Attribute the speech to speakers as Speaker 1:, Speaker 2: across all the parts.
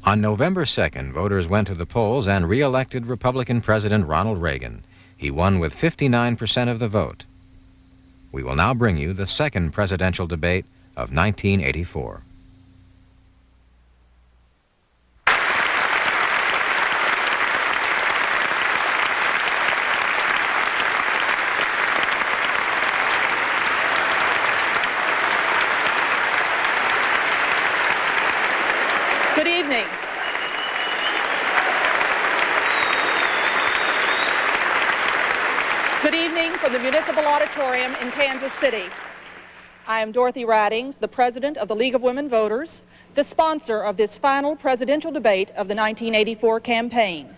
Speaker 1: On November 2nd, voters went to the polls and re-elected Republican President Ronald Reagan. He won with 59% of the vote. We will now bring you the second presidential debate of 1984.
Speaker 2: Good evening. Good evening from the Municipal Auditorium in Kansas City. I am Dorothy Ridings, the President of the League of Women Voters, the sponsor of this final presidential debate of the 1984 campaign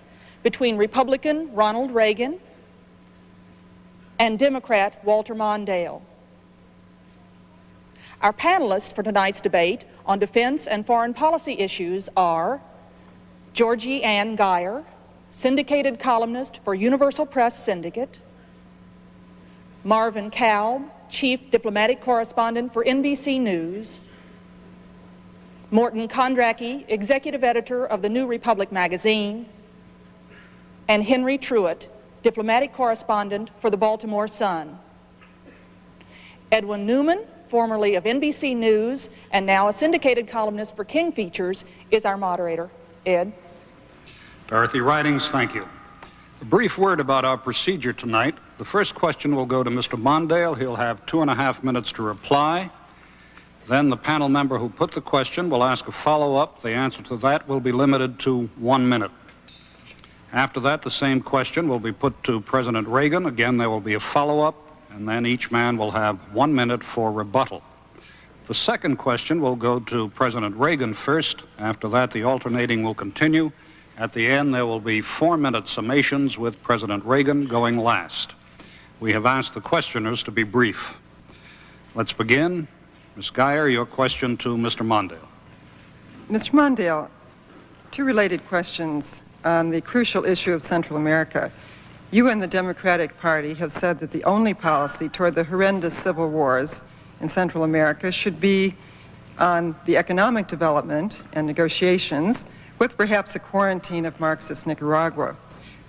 Speaker 2: between Republican Ronald Reagan and Democrat Walter Mondale. Our panelists for tonight's debate on defense and foreign policy issues are Georgie Ann Geyer, syndicated columnist for Universal Press Syndicate, Marvin Kalb, chief diplomatic correspondent for NBC News, Morton Kondracki, executive editor of the New Republic magazine, and Henry Truitt, diplomatic correspondent for the Baltimore Sun. Edwin Newman, formerly of NBC News and now a syndicated columnist for King Features, is our moderator. Ed?
Speaker 3: Dorothy Ridings, thank you. A brief word about our procedure tonight. The first question will go to Mr. Mondale. He'll have 2.5 minutes to reply. Then the panel member who put the question will ask a follow-up. The answer to that will be limited to 1 minute. After that, the same question will be put to President Reagan. Again, there will be a follow-up, and then each man will have 1 minute for rebuttal. The second question will go to President Reagan first. After that, the alternating will continue. At the end, there will be 4-minute summations with President Reagan going last. We have asked the questioners to be brief. Let's begin. Ms. Geyer, your question to Mr. Mondale.
Speaker 4: Mr. Mondale, two related questions on the crucial issue of Central America. You and the Democratic Party have said that the only policy toward the horrendous civil wars in Central America should be on the economic development and negotiations, with perhaps a quarantine of Marxist Nicaragua.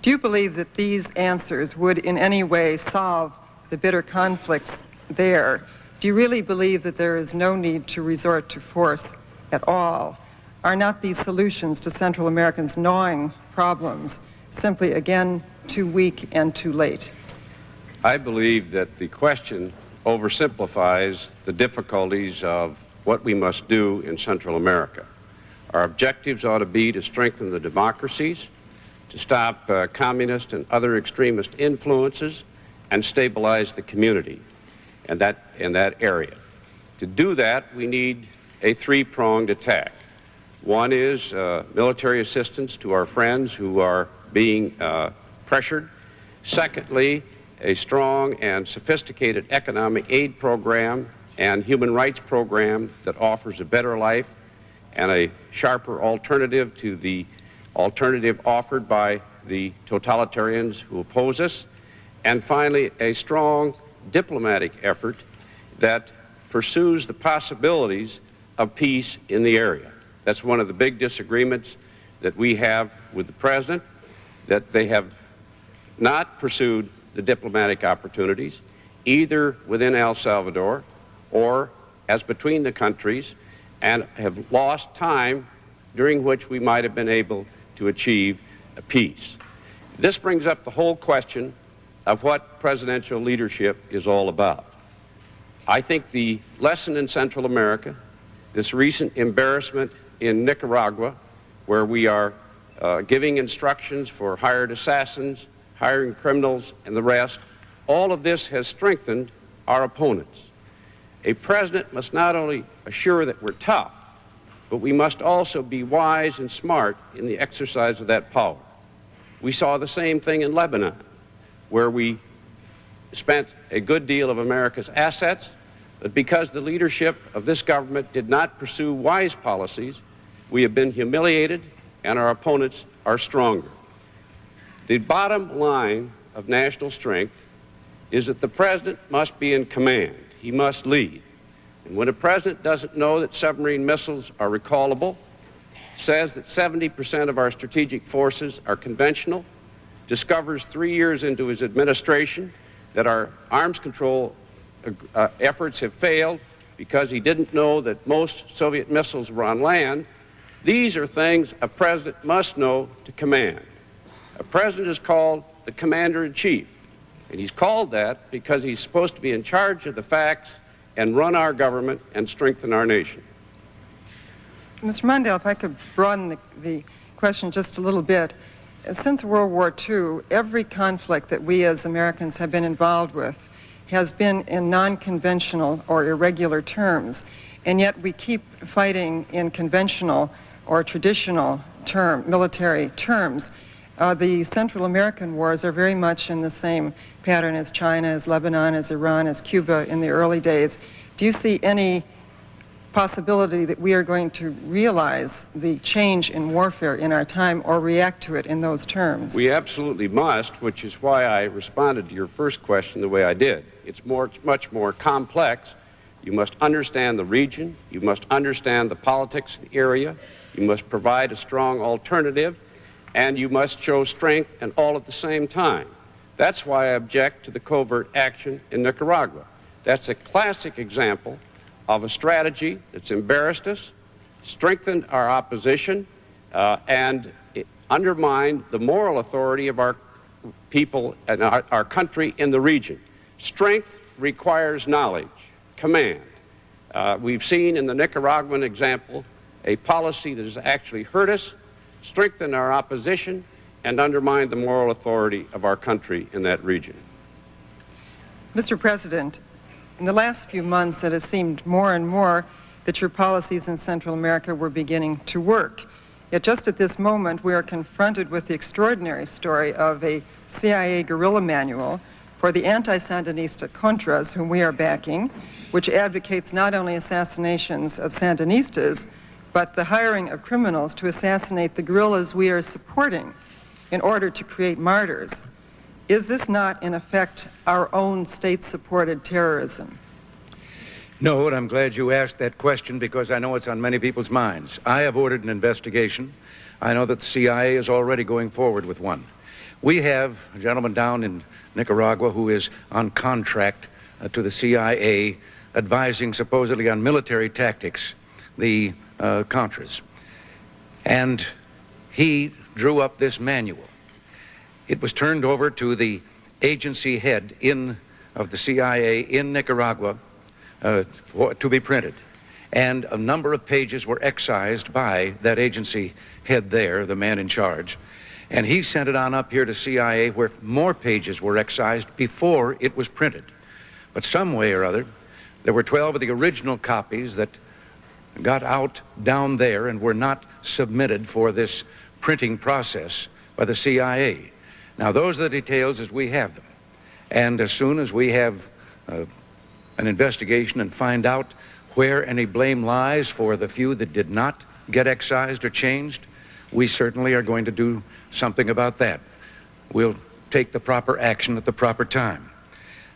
Speaker 4: Do you believe that these answers would in any way solve the bitter conflicts there? Do you really believe that there is no need to resort to force at all? Are not these solutions to Central Americans' gnawing problems simply, again, too weak and too late?
Speaker 5: I believe that the question oversimplifies the difficulties of what we must do in Central America. Our objectives ought to be to strengthen the democracies, to stop communist and other extremist influences, and stabilize the community in that area. To do that, we need a three-pronged attack. One is military assistance to our friends who are being pressured. Secondly, a strong and sophisticated economic aid program and human rights program that offers a better life and a sharper alternative to the alternative offered by the totalitarians who oppose us. And finally, a strong diplomatic effort that pursues the possibilities of peace in the area. That's one of the big disagreements that we have with the President, that they have not pursued the diplomatic opportunities, either within El Salvador or as between the countries, and have lost time during which we might have been able to achieve a peace. This brings up the whole question of what presidential leadership is all about. I think the lesson in Central America, this recent embarrassment in Nicaragua, where we are giving instructions for hired assassins, hiring criminals, and the rest, all of this has strengthened our opponents. A president must not only assure that we're tough, but we must also be wise and smart in the exercise of that power. We saw the same thing in Lebanon, where we spent a good deal of America's assets, but because the leadership of this government did not pursue wise policies, we have been humiliated and our opponents are stronger. The bottom line of national strength is that the president must be in command. He must lead. And when a president doesn't know that submarine missiles are recallable, says that 70% of our strategic forces are conventional, discovers 3 years into his administration that our arms control efforts have failed because he didn't know that most Soviet missiles were on land. These are things a president must know to command. A president is called the commander-in-chief, and he's called that because he's supposed to be in charge of the facts and run our government and strengthen our nation.
Speaker 4: Mr. Mondale, if I could broaden the question just a little bit. Since World War II, every conflict that we as Americans have been involved with has been in non-conventional or irregular terms, and yet we keep fighting in conventional or traditional military terms. The Central American wars are very much in the same pattern as China, as Lebanon, as Iran, as Cuba in the early days. Do you see any possibility that we are going to realize the change in warfare in our time or react to it in those terms?
Speaker 5: We absolutely must, which is why I responded to your first question the way I did. It's much more complex. You must understand the region. You must understand the politics of the area. You must provide a strong alternative, and you must show strength and all at the same time. That's why I object to the covert action in Nicaragua. That's a classic example of a strategy that's embarrassed us, strengthened our opposition, and undermined the moral authority of our people and our country in the region. Strength requires knowledge, command. We've seen in the Nicaraguan example a policy that has actually hurt us, strengthened our opposition, and undermined the moral authority of our country in that region.
Speaker 4: Mr. President, in the last few months, it has seemed more and more that your policies in Central America were beginning to work. Yet just at this moment, we are confronted with the extraordinary story of a CIA guerrilla manual for the anti-Sandinista Contras, whom we are backing, which advocates not only assassinations of Sandinistas, but the hiring of criminals to assassinate the guerrillas we are supporting in order to create martyrs. Is this not, in effect, our own state-supported terrorism?
Speaker 6: No, and I'm glad you asked that question because I know it's on many people's minds. I have ordered an investigation. I know that the CIA is already going forward with one. We have a gentleman down in Nicaragua who is on contract to the CIA advising supposedly on military tactics, the Contras. And he drew up this manual. It was turned over to the agency head of the CIA in Nicaragua to be printed. And a number of pages were excised by that agency head there, the man in charge. And he sent it on up here to CIA where more pages were excised before it was printed. But some way or other, there were 12 of the original copies that got out down there and were not submitted for this printing process by the CIA. Now, those are the details as we have them. And as soon as we have an investigation and find out where any blame lies for the few that did not get excised or changed, we certainly are going to do something about that. We'll take the proper action at the proper time.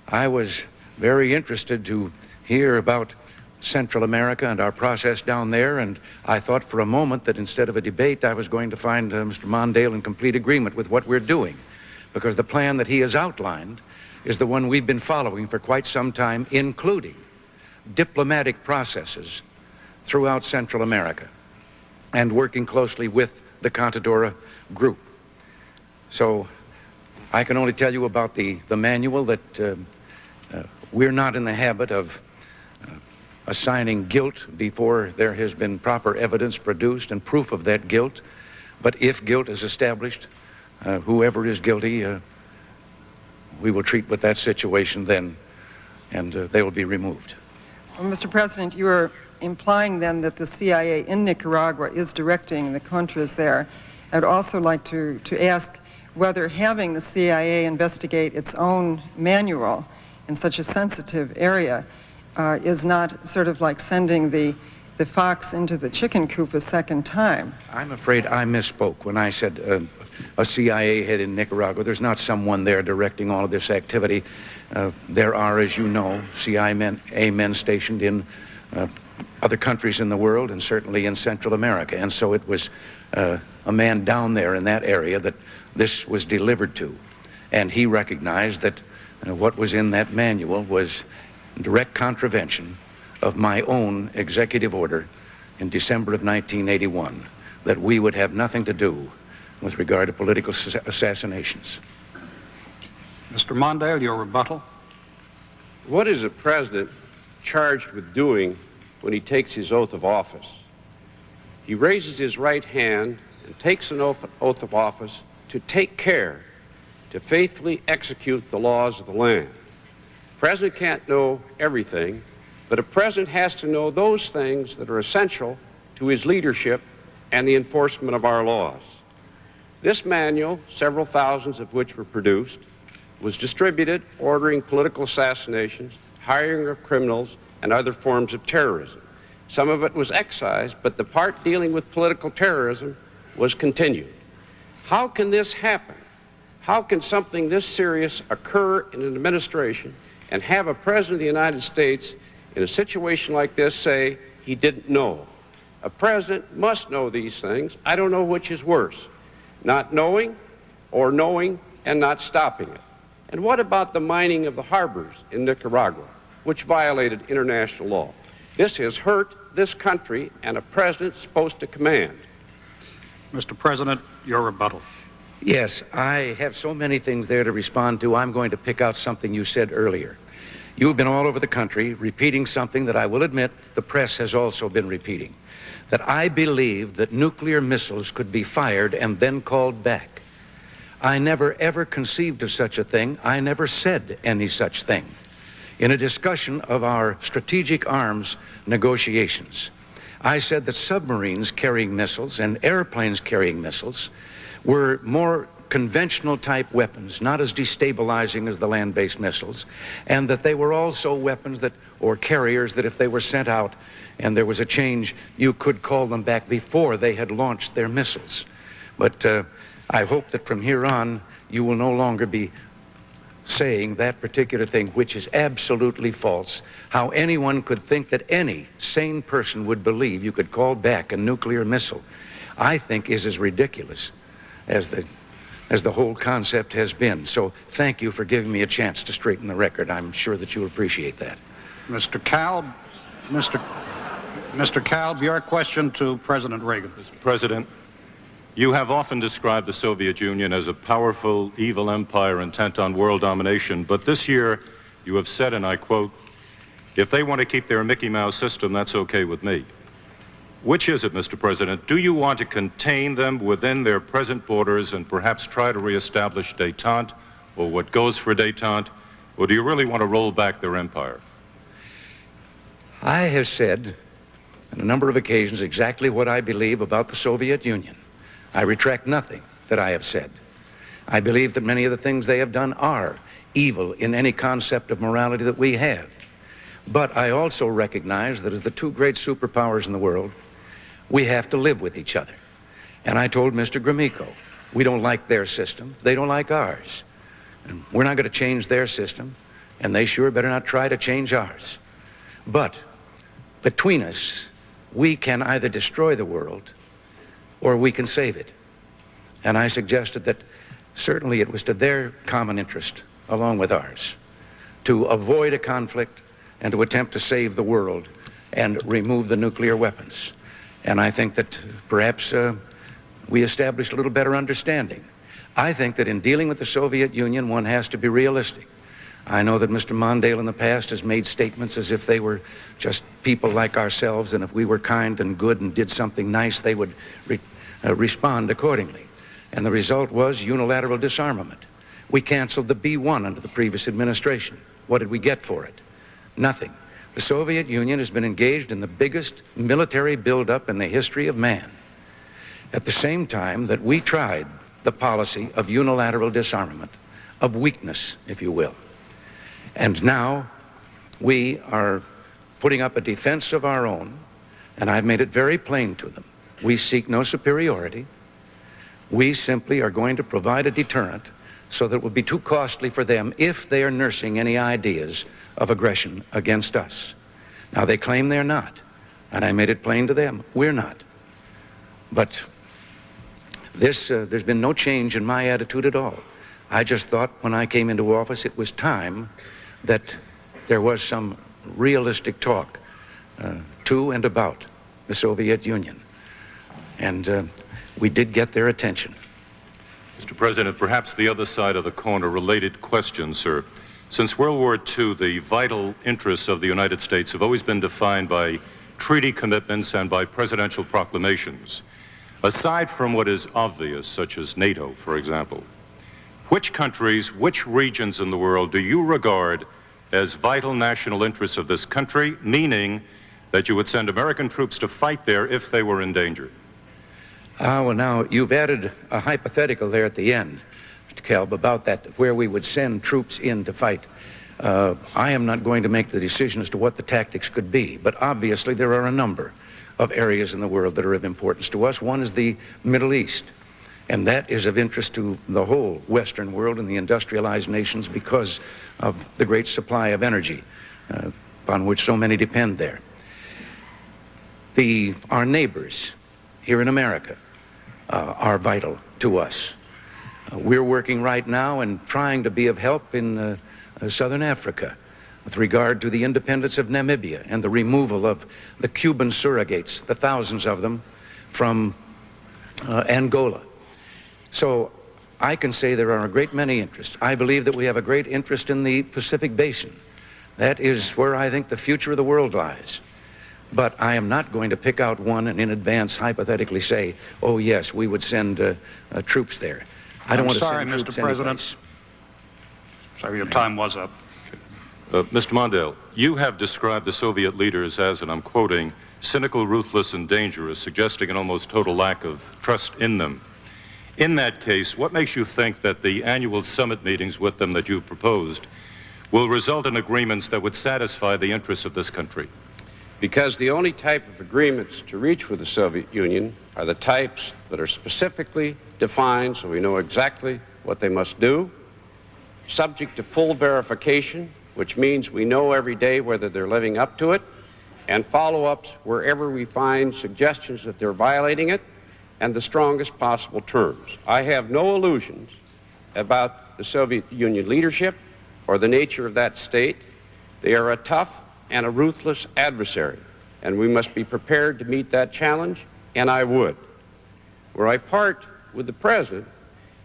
Speaker 6: I was very interested to hear about Central America and our process down there, and I thought for a moment that instead of a debate, I was going to find Mr. Mondale in complete agreement with what we're doing, because the plan that he has outlined is the one we've been following for quite some time, including diplomatic processes throughout Central America and working closely with the Contadora group. So I can only tell you about the manual that we're not in the habit of assigning guilt before there has been proper evidence produced and proof of that guilt. But if guilt is established, whoever is guilty, we will treat with that situation then, and they will be removed.
Speaker 4: Well, Mr. President, you are implying then that the CIA in Nicaragua is directing the Contras there. I'd also like to ask whether having the CIA investigate its own manual in such a sensitive area is not sort of like sending the fox into the chicken coop a second time.
Speaker 6: I'm afraid I misspoke when I said a CIA head in Nicaragua. There's not someone there directing all of this activity. There are, as you know, CIA men stationed in other countries in the world, and certainly in Central America. And so it was a man down there in that area that this was delivered to. And he recognized that what was in that manual was direct contravention of my own executive order in December of 1981, that we would have nothing to do with regard to political assassinations.
Speaker 3: Mr. Mondale, your rebuttal.
Speaker 5: What is a president charged with doing when he takes his oath of office? He raises his right hand and takes an oath of office to take care to faithfully execute the laws of the land. The president can't know everything, but a president has to know those things that are essential to his leadership and the enforcement of our laws. This manual, several thousands of which were produced, was distributed ordering political assassinations, hiring of criminals, and other forms of terrorism. Some of it was excised, but the part dealing with political terrorism was continued. How can this happen? How can something this serious occur in an administration and have a president of the United States in a situation like this say he didn't know? A president must know these things. I don't know which is worse, not knowing or knowing and not stopping it. And what about the mining of the harbors in Nicaragua, which violated international law? This has hurt this country, and a president's supposed to command.
Speaker 3: Mr. President, your rebuttal.
Speaker 6: Yes, I have so many things there to respond to. I'm going to pick out something you said earlier. You've been all over the country repeating something that I will admit the press has also been repeating, that I believed that nuclear missiles could be fired and then called back. I never ever conceived of such a thing. I never said any such thing. In a discussion of our strategic arms negotiations, I said that submarines carrying missiles and airplanes carrying missiles were more conventional type weapons, not as destabilizing as the land-based missiles, and that they were also weapons that, or carriers, that if they were sent out and there was a change, you could call them back before they had launched their missiles. But I hope that from here on, you will no longer be saying that particular thing, which is absolutely false. How anyone could think that any sane person would believe you could call back a nuclear missile, I think is as ridiculous as the whole concept has been. So thank you for giving me a chance to straighten the record. I'm sure that you'll appreciate that.
Speaker 3: Mr. Kalb, Mr. Kalb, your question to President Reagan.
Speaker 7: Mr. President, you have often described the Soviet Union as a powerful, evil empire intent on world domination, but this year you have said, and I quote, "If they want to keep their Mickey Mouse system, that's okay with me." Which is it, Mr. President? Do you want to contain them within their present borders and perhaps try to reestablish détente, or what goes for détente, or do you really want to roll back their empire?
Speaker 6: I have said on a number of occasions exactly what I believe about the Soviet Union. I retract nothing that I have said. I believe that many of the things they have done are evil in any concept of morality that we have. But I also recognize that as the two great superpowers in the world, we have to live with each other. And I told Mr. Gromyko, we don't like their system, they don't like ours. And we're not going to change their system, and they sure better not try to change ours. But between us, we can either destroy the world or we can save it. And I suggested that certainly it was to their common interest, along with ours, to avoid a conflict and to attempt to save the world and remove the nuclear weapons. And I think that perhaps we established a little better understanding. I think that in dealing with the Soviet Union, one has to be realistic. I know that Mr. Mondale in the past has made statements as if they were just people like ourselves, and if we were kind and good and did something nice, they would respond accordingly. And the result was unilateral disarmament. We canceled the B-1 under the previous administration. What did we get for it? Nothing. The Soviet Union has been engaged in the biggest military buildup in the history of man. At the same time that we tried the policy of unilateral disarmament, of weakness, if you will. And now we are putting up a defense of our own, and I've made it very plain to them. We seek no superiority. We simply are going to provide a deterrent so that it will be too costly for them if they are nursing any ideas of aggression against us. Now, they claim they're not, and I made it plain to them, we're not. But there's been no change in my attitude at all. I just thought when I came into office it was time that there was some realistic talk to and about the Soviet Union. And we did get their attention.
Speaker 7: Mr. President, perhaps the other side of the coin, a related question, sir. Since World War II, the vital interests of the United States have always been defined by treaty commitments and by presidential proclamations. Aside from what is obvious, such as NATO, for example, which countries, which regions in the world do you regard as vital national interests of this country, meaning that you would send American troops to fight there if they were in danger?
Speaker 6: Well, now, you've added a hypothetical there at the end, Mr. Kelb, about that, where we would send troops in to fight. I am not going to make the decision as to what the tactics could be, but obviously there are a number of areas in the world that are of importance to us. One is the Middle East, and that is of interest to the whole Western world and the industrialized nations because of the great supply of energy upon which so many depend there. Our neighbors here in America are vital to us. We're working right now and trying to be of help in Southern Africa with regard to the independence of Namibia and the removal of the Cuban surrogates, the thousands of them, from Angola. So I can say there are a great many interests. I believe that we have a great interest in the Pacific Basin. That is where I think the future of the world lies. But I am not going to pick out one and in advance hypothetically say, oh yes, we would send troops there. I don't want to send troops
Speaker 3: Mr. President.
Speaker 6: anyplace.
Speaker 3: Sorry, your time was up.
Speaker 7: Mr. Mondale, you have described the Soviet leaders as, and I'm quoting, cynical, ruthless, and dangerous, suggesting an almost total lack of trust in them. In that case, what makes you think that the annual summit meetings with them that you've proposed will result in agreements that would satisfy the interests of this country?
Speaker 5: Because the only type of agreements to reach with the Soviet Union are the types that are specifically defined so we know exactly what they must do, subject to full verification, which means we know every day whether they're living up to it, and follow-ups wherever we find suggestions that they're violating it, and the strongest possible terms. I have no illusions about the Soviet Union leadership or the nature of that state. They are a tough and a ruthless adversary, and we must be prepared to meet that challenge, and I would. Where I part with the President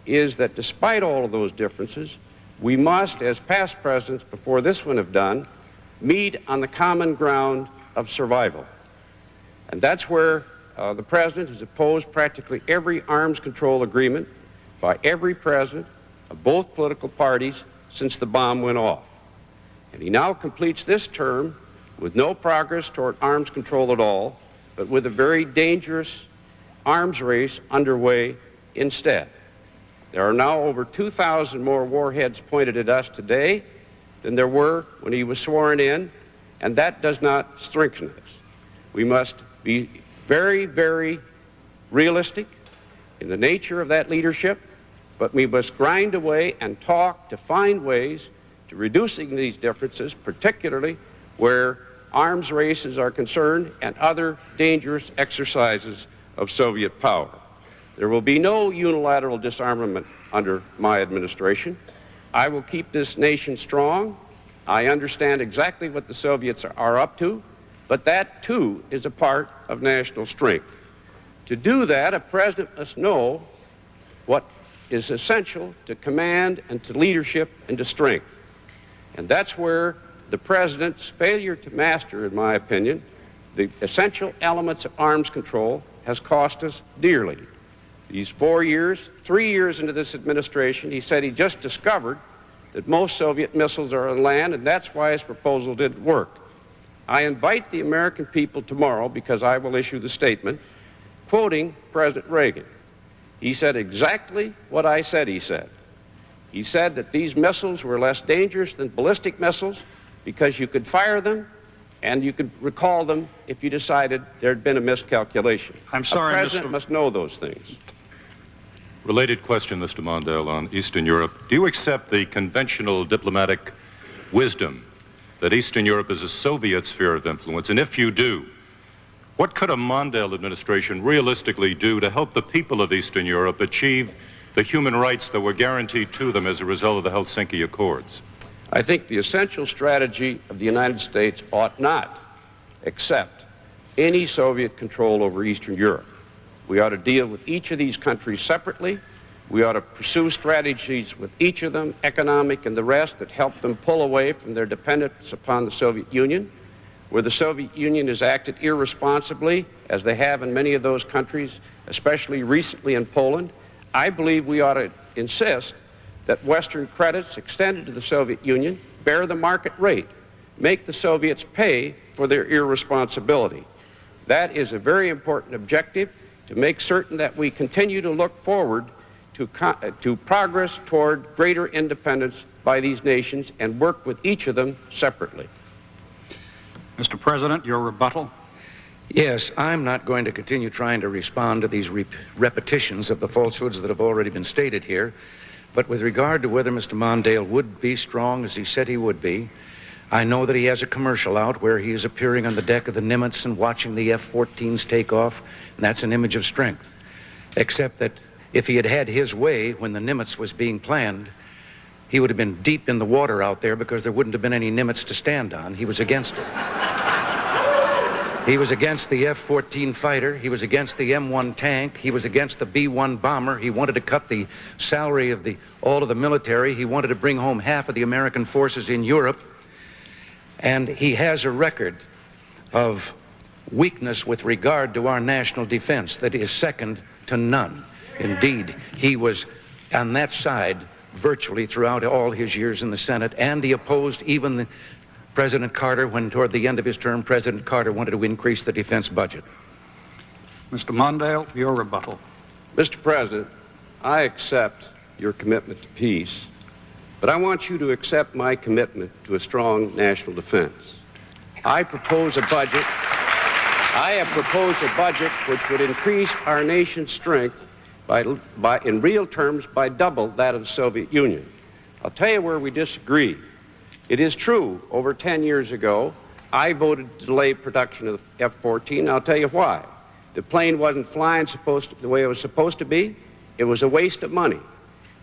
Speaker 5: is that despite all of those differences, we must, as past presidents before this one have done, meet on the common ground of survival. And that's where the President has opposed practically every arms control agreement by every president of both political parties since the bomb went off. And he now completes this term with no progress toward arms control at all, but with a very dangerous arms race underway instead. There are now over 2,000 more warheads pointed at us today than there were when he was sworn in, and that does not strengthen us. We must be very, very realistic in the nature of that leadership, but we must grind away and talk to find ways to reducing these differences, particularly where arms races are concerned and other dangerous exercises of Soviet power. There will be no unilateral disarmament under my administration. I will keep this nation strong. I understand exactly what the Soviets are up to, but that too is a part of national strength. To do that, a president must know what is essential to command and to leadership and to strength. And that's where the president's failure to master, in my opinion, the essential elements of arms control has cost us dearly. These 4 years, 3 years into this administration, he said he just discovered that most Soviet missiles are on land, and that's why his proposal didn't work. I invite the American people tomorrow, because I will issue the statement, quoting President Reagan. He said exactly what I said he said. He said that these missiles were less dangerous than ballistic missiles because you could fire them and you could recall them if you decided there had been a miscalculation.
Speaker 3: I'm sorry,
Speaker 5: a president must know those things.
Speaker 7: Related question, Mr. Mondale, on Eastern Europe. Do you accept the conventional diplomatic wisdom that Eastern Europe is a Soviet sphere of influence? And if you do, what could a Mondale administration realistically do to help the people of Eastern Europe achieve the human rights that were guaranteed to them as a result of the Helsinki Accords?
Speaker 5: I think the essential strategy of the United States ought not accept any Soviet control over Eastern Europe. We ought to deal with each of these countries separately. We ought to pursue strategies with each of them, economic and the rest, that help them pull away from their dependence upon the Soviet Union. Where the Soviet Union has acted irresponsibly, as they have in many of those countries, especially recently in Poland, I believe we ought to insist that Western credits extended to the Soviet Union bear the market rate, make the Soviets pay for their irresponsibility. That is a very important objective, to make certain that we continue to look forward to progress toward greater independence by these nations and work with each of them separately.
Speaker 3: Mr. President, your rebuttal.
Speaker 6: Yes, I'm not going to continue trying to respond to these repetitions of the falsehoods that have already been stated here. But with regard to whether Mr. Mondale would be strong as he said he would be, I know that he has a commercial out where he is appearing on the deck of the Nimitz and watching the F-14s take off, and that's an image of strength. Except that if he had had his way when the Nimitz was being planned, he would have been deep in the water out there because there wouldn't have been any Nimitz to stand on. He was against it. He was against the F-14 fighter. He was against the M1 tank. He was against the B-1 bomber. He wanted to cut the salary of all of the military. He wanted to bring home half of the American forces in Europe. And he has a record of weakness with regard to our national defense that is second to none. Indeed, he was on that side virtually throughout all his years in the Senate, and he opposed even President Carter when, toward the end of his term, President Carter wanted to increase the defense budget.
Speaker 3: Mr. Mondale, your rebuttal.
Speaker 5: Mr. President, I accept your commitment to peace, but I want you to accept my commitment to a strong national defense. I have proposed a budget which would increase our nation's strength in real terms by double that of the Soviet Union. I'll tell you where we disagree. It is true, over 10 years ago, I voted to delay production of the F-14. I'll tell you why. The plane wasn't flying the way it was supposed to be. It was a waste of money.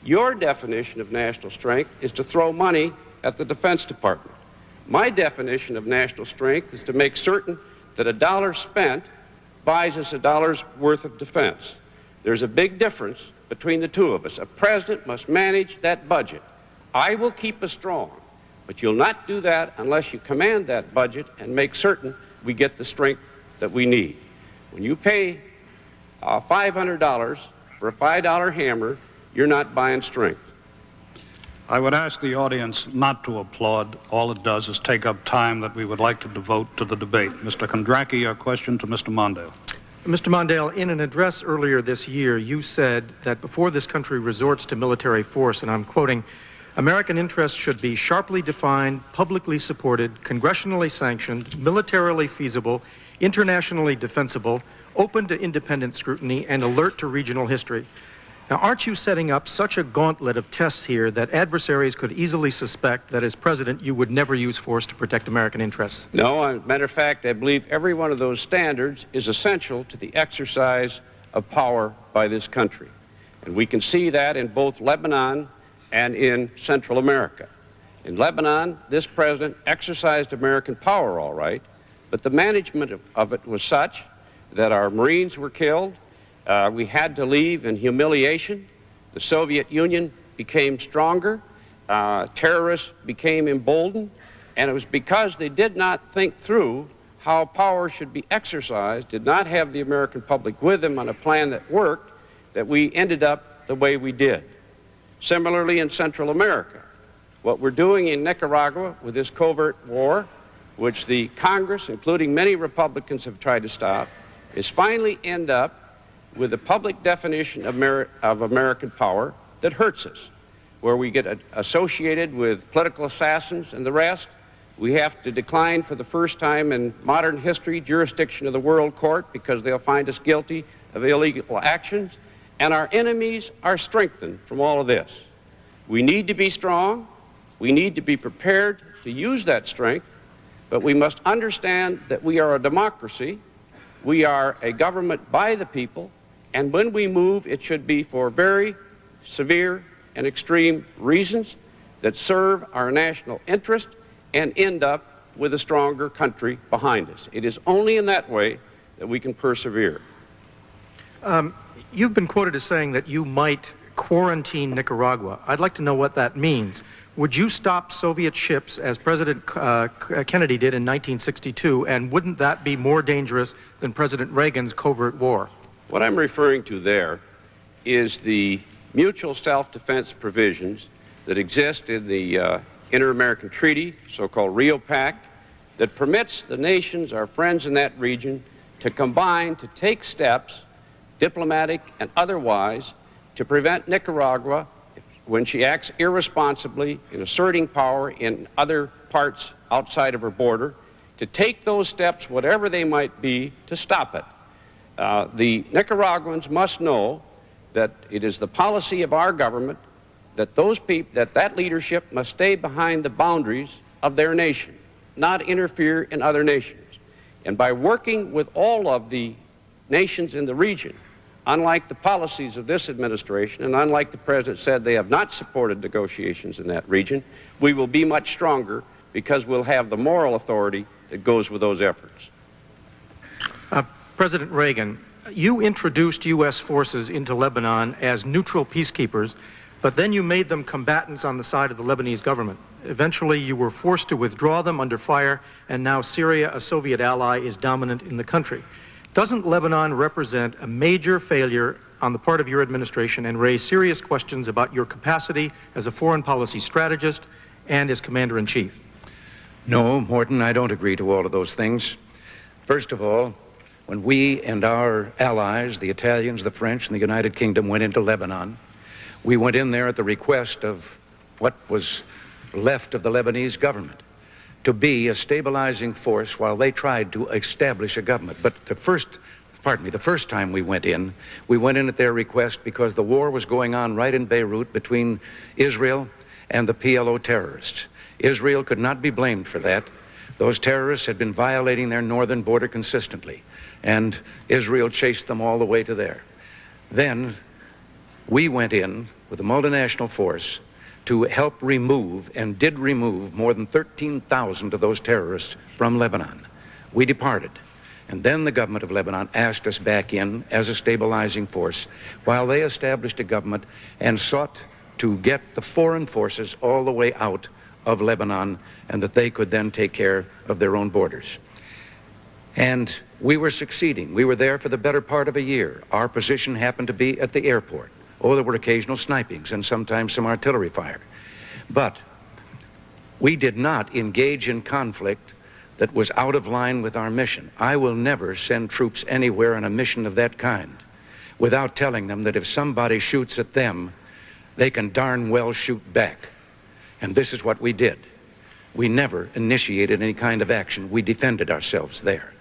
Speaker 5: Your definition of national strength is to throw money at the Defense Department. My definition of national strength is to make certain that a dollar spent buys us a dollar's worth of defense. There's a big difference between the two of us. A president must manage that budget. I will keep us strong, but you'll not do that unless you command that budget and make certain we get the strength that we need. When you pay $500 for a $5 hammer, you're not buying strength.
Speaker 3: I would ask the audience not to applaud. All it does is take up time that we would like to devote to the debate. Mr. Kondracki, a question to Mr. Mondale.
Speaker 8: Mr. Mondale, in an address earlier this year, you said that before this country resorts to military force, and I'm quoting, American interests should be sharply defined, publicly supported, congressionally sanctioned, militarily feasible, internationally defensible, open to independent scrutiny, and alert to regional history. Now, aren't you setting up such a gauntlet of tests here that adversaries could easily suspect that as president you would never use force to protect American interests?
Speaker 5: No, as a matter of fact, I believe every one of those standards is essential to the exercise of power by this country. And we can see that in both Lebanon and in Central America. In Lebanon, this president exercised American power all right, but the management of it was such that our Marines were killed. We had to leave in humiliation. The Soviet Union became stronger. Terrorists became emboldened. And it was because they did not think through how power should be exercised, did not have the American public with them on a plan that worked, that we ended up the way we did. Similarly, in Central America, what we're doing in Nicaragua with this covert war, which the Congress, including many Republicans, have tried to stop, is finally end up with a public definition of American power that hurts us, where we get associated with political assassins and the rest. We have to decline for the first time in modern history jurisdiction of the World Court because they'll find us guilty of illegal actions, and our enemies are strengthened from all of this. We need to be strong. We need to be prepared to use that strength, but we must understand that we are a democracy, we are a government by the people, and when we move, it should be for very severe and extreme reasons that serve our national interest and end up with a stronger country behind us. It is only in that way that we can persevere.
Speaker 8: You've been quoted as saying that you might quarantine Nicaragua. I'd like to know what that means. Would you stop Soviet ships as President Kennedy did in 1962, and wouldn't that be more dangerous than President Reagan's covert war?
Speaker 5: What I'm referring to there is the mutual self-defense provisions that exist in the Inter-American Treaty, so-called Rio Pact, that permits the nations, our friends in that region, to combine to take steps, diplomatic and otherwise, to prevent Nicaragua, when she acts irresponsibly in asserting power in other parts outside of her border, to take those steps, whatever they might be, to stop it. The Nicaraguans must know that it is the policy of our government that that leadership must stay behind the boundaries of their nation, not interfere in other nations. And by working with all of the nations in the region, unlike the policies of this administration, and unlike the President said they have not supported negotiations in that region, we will be much stronger because we'll have the moral authority that goes with those efforts.
Speaker 8: President Reagan, you introduced U.S. forces into Lebanon as neutral peacekeepers, but then you made them combatants on the side of the Lebanese government. Eventually, you were forced to withdraw them under fire, and now Syria, a Soviet ally, is dominant in the country. Doesn't Lebanon represent a major failure on the part of your administration and raise serious questions about your capacity as a foreign policy strategist and as commander-in-chief?
Speaker 6: No, Morton, I don't agree to all of those things. First of all, when we and our allies, the Italians, the French, and the United Kingdom went into Lebanon, we went in there at the request of what was left of the Lebanese government to be a stabilizing force while they tried to establish a government. But the first time we went in at their request because the war was going on right in Beirut between Israel and the PLO terrorists. Israel could not be blamed for that. Those terrorists had been violating their northern border consistently, and Israel chased them all the way to there. Then we went in with a multinational force to help remove, and did remove, more than 13,000 of those terrorists from Lebanon. We departed, and then the government of Lebanon asked us back in as a stabilizing force while they established a government and sought to get the foreign forces all the way out of Lebanon, and that they could then take care of their own borders. And we were succeeding. We were there for the better part of a year. Our position happened to be at the airport. Oh, there were occasional snipings and sometimes some artillery fire. But we did not engage in conflict that was out of line with our mission. I will never send troops anywhere on a mission of that kind without telling them that if somebody shoots at them, they can darn well shoot back. And this is what we did. We never initiated any kind of action. We defended ourselves there.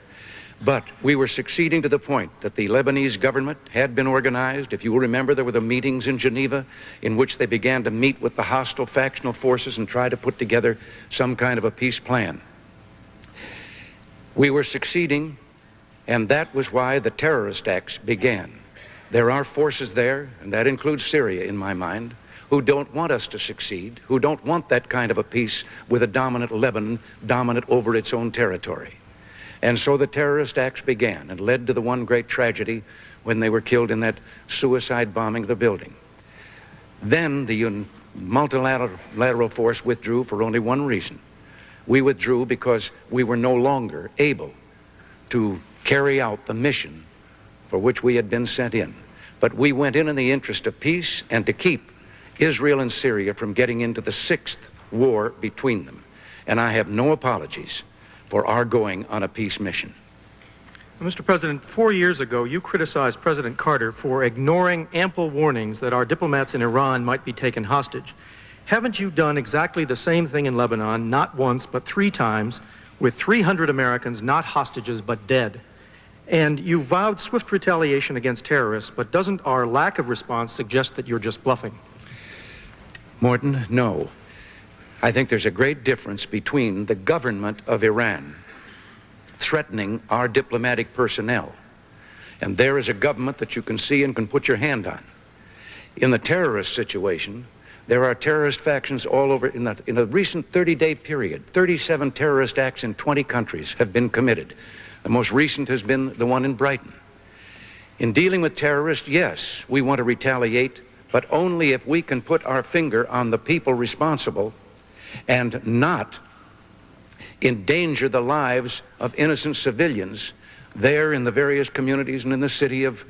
Speaker 6: But we were succeeding to the point that the Lebanese government had been organized. If you will remember, there were the meetings in Geneva in which they began to meet with the hostile factional forces and try to put together some kind of a peace plan. We were succeeding, and that was why the terrorist acts began. There are forces there, and that includes Syria in my mind, who don't want us to succeed, who don't want that kind of a peace with a dominant Lebanon dominant over its own territory. And so the terrorist acts began and led to the one great tragedy when they were killed in that suicide bombing of the building. Then the multilateral force withdrew for only one reason. We withdrew because we were no longer able to carry out the mission for which we had been sent in. But we went in the interest of peace and to keep Israel and Syria from getting into the sixth war between them. And I have no apologies for our going on a peace mission.
Speaker 8: Mr. President, 4 years ago, you criticized President Carter for ignoring ample warnings that our diplomats in Iran might be taken hostage. Haven't you done exactly the same thing in Lebanon, not once, but 3 times, with 300 Americans not hostages but dead? And you vowed swift retaliation against terrorists, but doesn't our lack of response suggest that you're just bluffing?
Speaker 6: Morton, no. I think there's a great difference between the government of Iran threatening our diplomatic personnel, and there is a government that you can see and can put your hand on. In the terrorist situation, there are terrorist factions all over. In a recent 30-day period, 37 terrorist acts in 20 countries have been committed. The most recent has been the one in Brighton. In dealing with terrorists, yes, we want to retaliate, but only if we can put our finger on the people responsible and not endanger the lives of innocent civilians there in the various communities and in the city of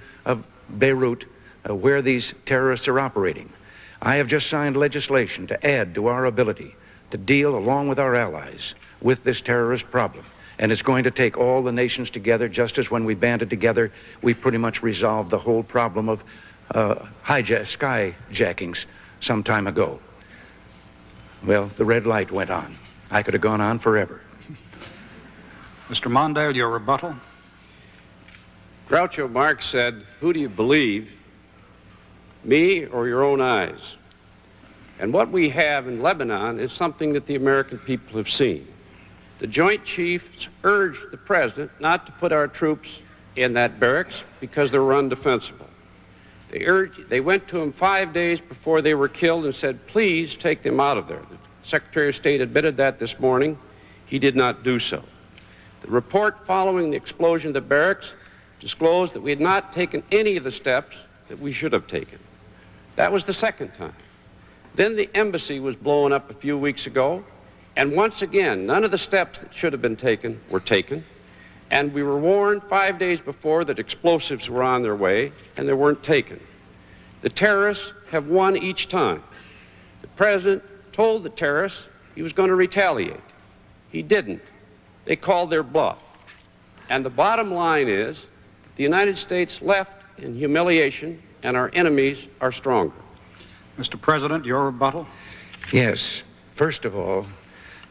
Speaker 6: Beirut where these terrorists are operating. I have just signed legislation to add to our ability to deal, along with our allies, with this terrorist problem. And it's going to take all the nations together, just as when we banded together, we pretty much resolved the whole problem of skyjackings some time ago. Well, the red light went on. I could have gone on forever.
Speaker 3: Mr. Mondale, your rebuttal.
Speaker 5: Groucho Marx said, "Who do you believe, me or your own eyes?" And what we have in Lebanon is something that the American people have seen. The Joint Chiefs urged the President not to put our troops in that barracks because they were undefensible. They went to him 5 days before they were killed and said, "Please take them out of there." The Secretary of State admitted that this morning. He did not do so. The report following the explosion of the barracks disclosed that we had not taken any of the steps that we should have taken. That was the second time. Then the embassy was blown up a few weeks ago, and once again, none of the steps that should have been taken were taken, and we were warned 5 days before that explosives were on their way, and they weren't taken. The terrorists have won each time. The President told the terrorists he was going to retaliate. He didn't. They called their bluff. And the bottom line is that the United States left in humiliation, and our enemies are stronger.
Speaker 3: Mr. President, your rebuttal.
Speaker 6: Yes. First of all,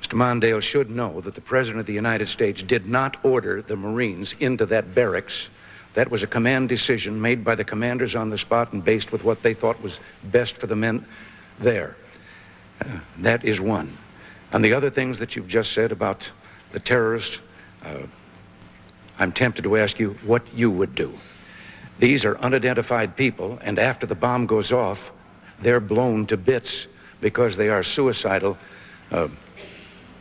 Speaker 6: Mr. Mondale should know that the President of the United States did not order the Marines into that barracks. That was a command decision made by the commanders on the spot and based with what they thought was best for the men there. That is one. And the other things that you've just said about the terrorists, I'm tempted to ask you what you would do. These are unidentified people, and after the bomb goes off, they're blown to bits because they are suicidal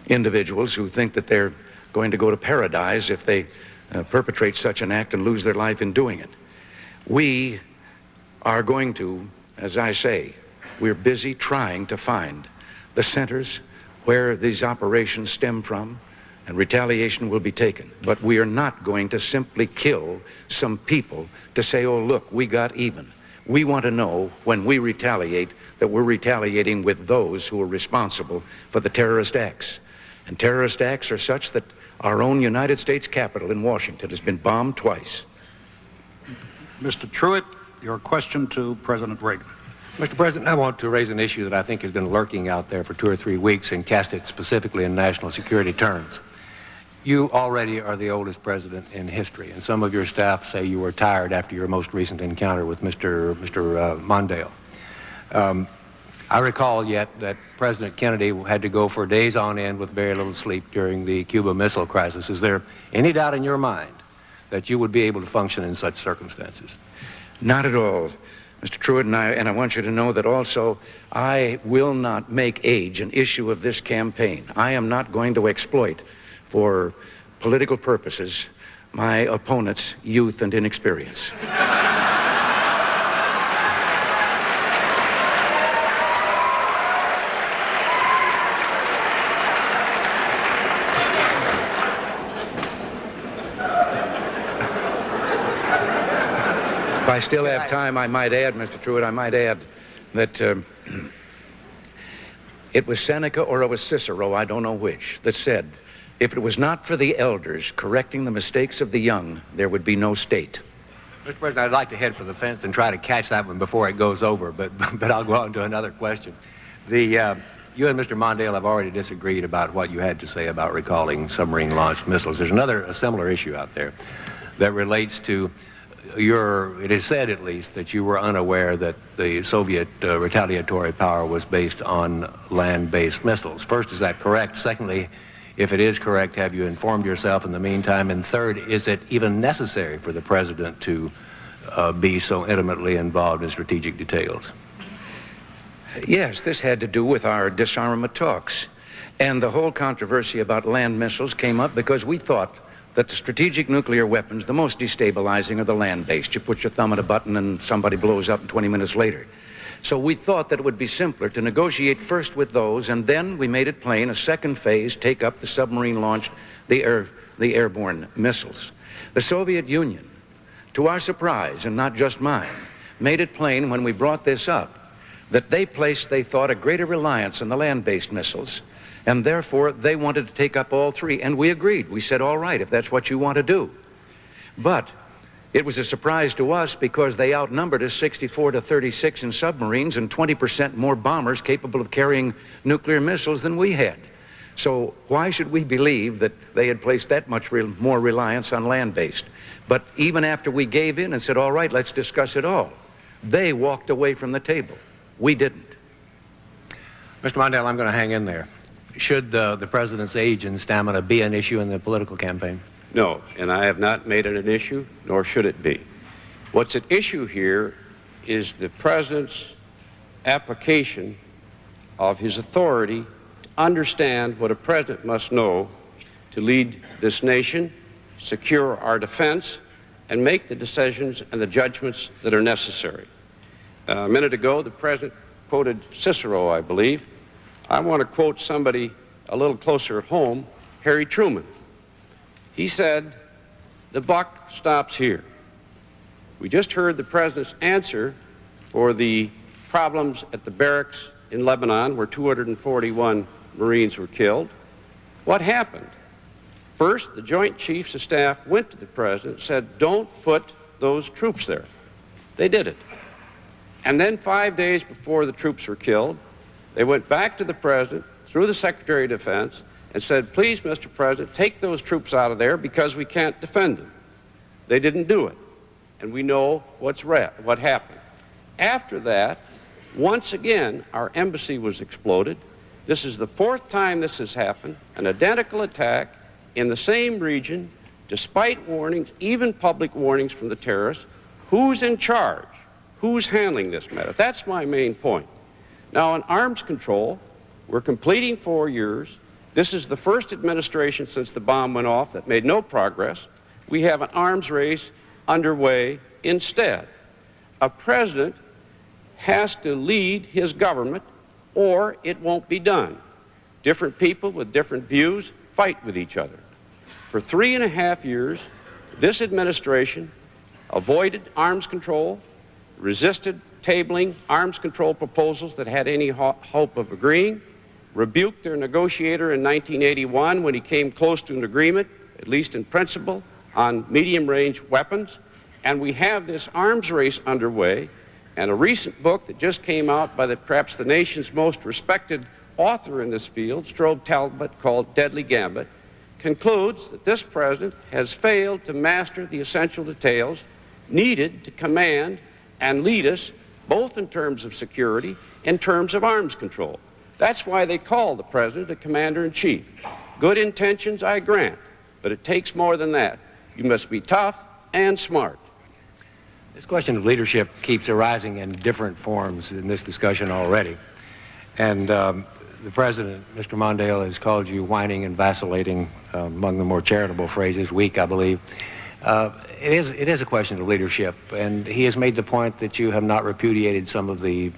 Speaker 6: individuals who think that they're going to go to paradise if they perpetrate such an act and lose their life in doing it. We are going to, as I say, we're busy trying to find the centers where these operations stem from, and retaliation will be taken. But we are not going to simply kill some people to say, "Oh, look, we got even." We want to know when we retaliate that we're retaliating with those who are responsible for the terrorist acts. And terrorist acts are such that our own United States Capitol in Washington has been bombed twice.
Speaker 3: Mr. Truitt, your question to President Reagan.
Speaker 9: Mr. President, I want to raise an issue that I think has been lurking out there for 2 or 3 weeks and cast it specifically in national security terms. You already are the oldest president in history, and some of your staff say you were tired after your most recent encounter with Mr. Mondale. I recall yet that President Kennedy had to go for days on end with very little sleep during the Cuba Missile Crisis. Is there any doubt in your mind that you would be able to function in such circumstances?
Speaker 6: Not at all, Mr. Truitt, and I want you to know that also I will not make age an issue of this campaign. I am not going to exploit for political purposes my opponent's youth and inexperience. If I still have time, I might add, Mr. Truitt, I might add that it was Seneca or it was Cicero, I don't know which, that said, if it was not for the elders correcting the mistakes of the young, there would be no state.
Speaker 9: Mr. President, I'd like to head for the fence and try to catch that one before it goes over, but I'll go on to another question. You and Mr. Mondale have already disagreed about what you had to say about recalling submarine-launched missiles. There's a similar issue out there that relates to it is said at least that you were unaware that the Soviet retaliatory power was based on land-based missiles. First, is that correct? Secondly, if it is correct, have you informed yourself in the meantime? And third, is it even necessary for the president to be so intimately involved in strategic details?
Speaker 6: Yes, this had to do with our disarmament talks. And the whole controversy about land missiles came up because we thought that the strategic nuclear weapons, the most destabilizing, are the land-based. You put your thumb on a button and somebody blows up 20 minutes later. So we thought that it would be simpler to negotiate first with those, and then we made it plain, a second phase, take up the submarine-launched, the airborne missiles. The Soviet Union, to our surprise, and not just mine, made it plain when we brought this up that they placed, they thought, a greater reliance on the land-based missiles, and therefore they wanted to take up all three, and we agreed. We said, all right, if that's what you want to do. But it was a surprise to us because they outnumbered us 64 to 36 in submarines and 20% more bombers capable of carrying nuclear missiles than we had. So why should we believe that they had placed that much more reliance on land-based? But even after we gave in and said, all right, let's discuss it all, they walked away from the table. We didn't.
Speaker 9: Mr. Mondale, I'm going to hang in there. Should the president's age and stamina be an issue in the political campaign?
Speaker 5: No, and I have not made it an issue, nor should it be. What's at issue here is the president's application of his authority to understand what a president must know to lead this nation, secure our defense, and make the decisions and the judgments that are necessary. A minute ago, the president quoted Cicero, I believe. I want to quote somebody a little closer at home, Harry Truman. He said, the buck stops here. We just heard the president's answer for the problems at the barracks in Lebanon where 241 Marines were killed. What happened? First, the Joint Chiefs of Staff went to the president and said, don't put those troops there. They did it. And then 5 days before the troops were killed, they went back to the president through the Secretary of Defense and said, please, Mr. President, take those troops out of there because we can't defend them. They didn't do it. And we know what happened. After that, once again, our embassy was exploded. This is the fourth time this has happened, an identical attack in the same region, despite warnings, even public warnings from the terrorists. Who's in charge? Who's handling this matter? That's my main point. Now, on arms control, we're completing 4 years. This is the first administration since the bomb went off that made no progress. We have an arms race underway instead. A president has to lead his government or it won't be done. Different people with different views fight with each other. For 3.5 years, this administration avoided arms control, resisted tabling arms control proposals that had any hope of agreeing, rebuked their negotiator in 1981 when he came close to an agreement, at least in principle, on medium-range weapons. And we have this arms race underway, and a recent book that just came out by perhaps the nation's most respected author in this field, Strobe Talbot, called Deadly Gambit, concludes that this president has failed to master the essential details needed to command and lead us, both in terms of security, in terms of arms control. That's why they call the president a commander-in-chief. Good intentions, I grant, but it takes more than that. You must be tough and smart.
Speaker 9: This question of leadership keeps arising in different forms in this discussion already. And the president, Mr. Mondale, has called you whining and vacillating, among the more charitable phrases, weak, I believe. It is a question of leadership, and he has made the point that you have not repudiated some of the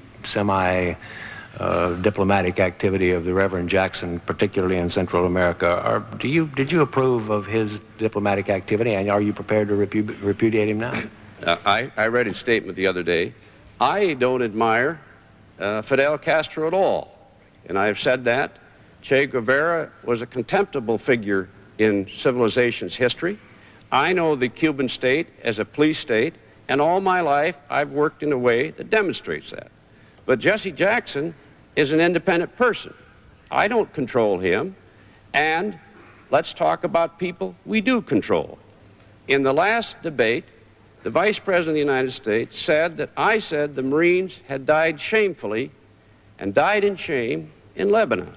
Speaker 9: diplomatic activity of the Reverend Jackson, particularly in Central America. Did you approve of his diplomatic activity, and are you prepared to repudiate him now?
Speaker 5: I read his statement the other day. I don't admire Fidel Castro at all, and I have said that. Che Guevara was a contemptible figure in civilization's history. I know the Cuban state as a police state, and all my life I've worked in a way that demonstrates that. But Jesse Jackson is an independent person. I don't control him, and let's talk about people we do control. In the last debate, the Vice President of the United States said that I said the Marines had died shamefully and died in shame in Lebanon.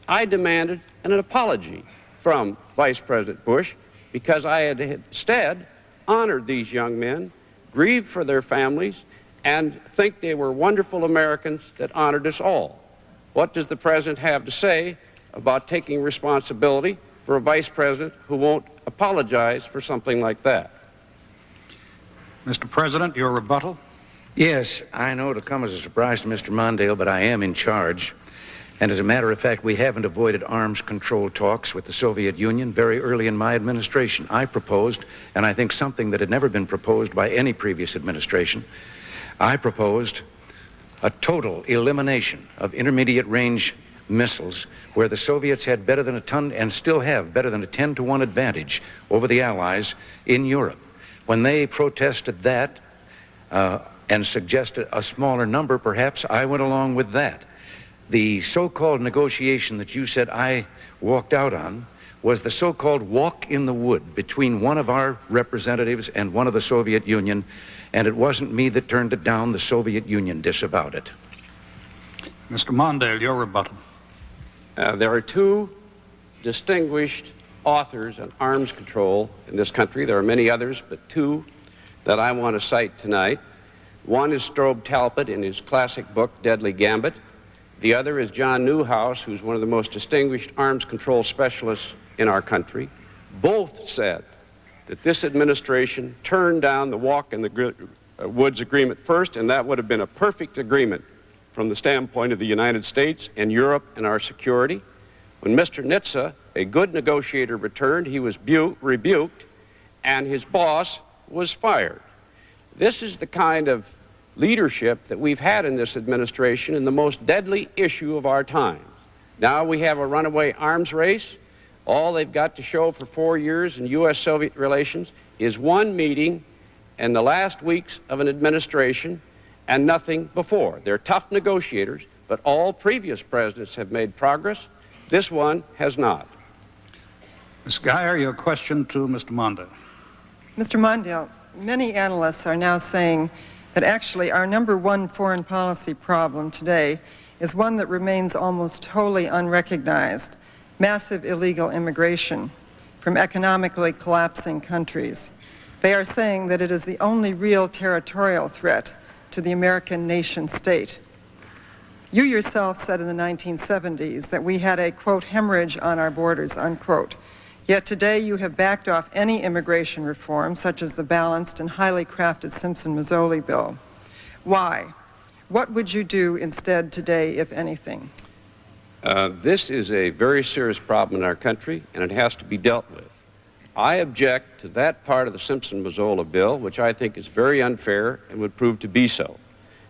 Speaker 5: I demanded an apology from Vice President Bush because I had instead honored these young men, grieved for their families, and think they were wonderful Americans that honored us all. What does the President have to say about taking responsibility for a Vice President who won't apologize for something like that?
Speaker 3: Mr. President, your rebuttal.
Speaker 6: Yes, I know it'll come as a surprise to Mr. Mondale, but I am in charge. And as a matter of fact, we haven't avoided arms control talks with the Soviet Union. Very early in my administration, I proposed, and I think something that had never been proposed by any previous administration, I proposed a total elimination of intermediate range missiles where the Soviets had better than a ton and still have better than a 10-to-1 advantage over the Allies in Europe. When they protested that and suggested a smaller number, perhaps I went along with that. The so-called negotiation that you said I walked out on was the so-called walk in the wood between one of our representatives and one of the Soviet Union, and it wasn't me that turned it down. The Soviet Union disavowed it.
Speaker 3: Mr. Mondale, your rebuttal.
Speaker 5: There are two distinguished authors on arms control in this country. There are many others, but two that I want to cite tonight. One is Strobe Talbot in his classic book, Deadly Gambit. The other is John Newhouse, who's one of the most distinguished arms control specialists in our country. Both said that this administration turned down the Walk in the Woods agreement first, and that would have been a perfect agreement from the standpoint of the United States and Europe and our security. When Mr. Nitze, a good negotiator, returned, he was rebuked, and his boss was fired. This is the kind of leadership that we've had in this administration in the most deadly issue of our times. Now we have a runaway arms race. All they've got to show for 4 years in U.S.-Soviet relations is one meeting in the last weeks of an administration and nothing before. They're tough negotiators, but all previous presidents have made progress. This one has not.
Speaker 3: Ms. Geyer, your question to Mr. Mondale.
Speaker 4: Mr. Mondale, many analysts are now saying that actually our #1 foreign policy problem today is one that remains almost wholly unrecognized: massive illegal immigration from economically collapsing countries. They are saying that it is the only real territorial threat to the American nation state. You yourself said in the 1970s that we had a, quote, hemorrhage on our borders, unquote. Yet today you have backed off any immigration reform, such as the balanced and highly crafted Simpson-Mazzoli bill. Why? What would you do instead today, if anything?
Speaker 5: This is a very serious problem in our country, and it has to be dealt with. I object to that part of the Simpson-Mazzoli bill, which I think is very unfair and would prove to be so.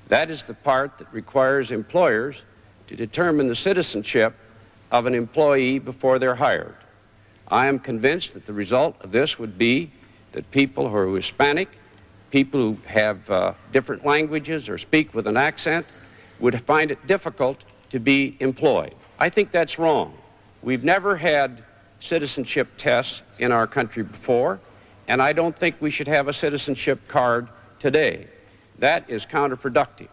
Speaker 5: That is the part that requires employers to determine the citizenship of an employee before they're hired. I am convinced that the result of this would be that people who are Hispanic, people who have different languages or speak with an accent, would find it difficult to be employed. I think that's wrong. We've never had citizenship tests in our country before, and I don't think we should have a citizenship card today. That is counterproductive.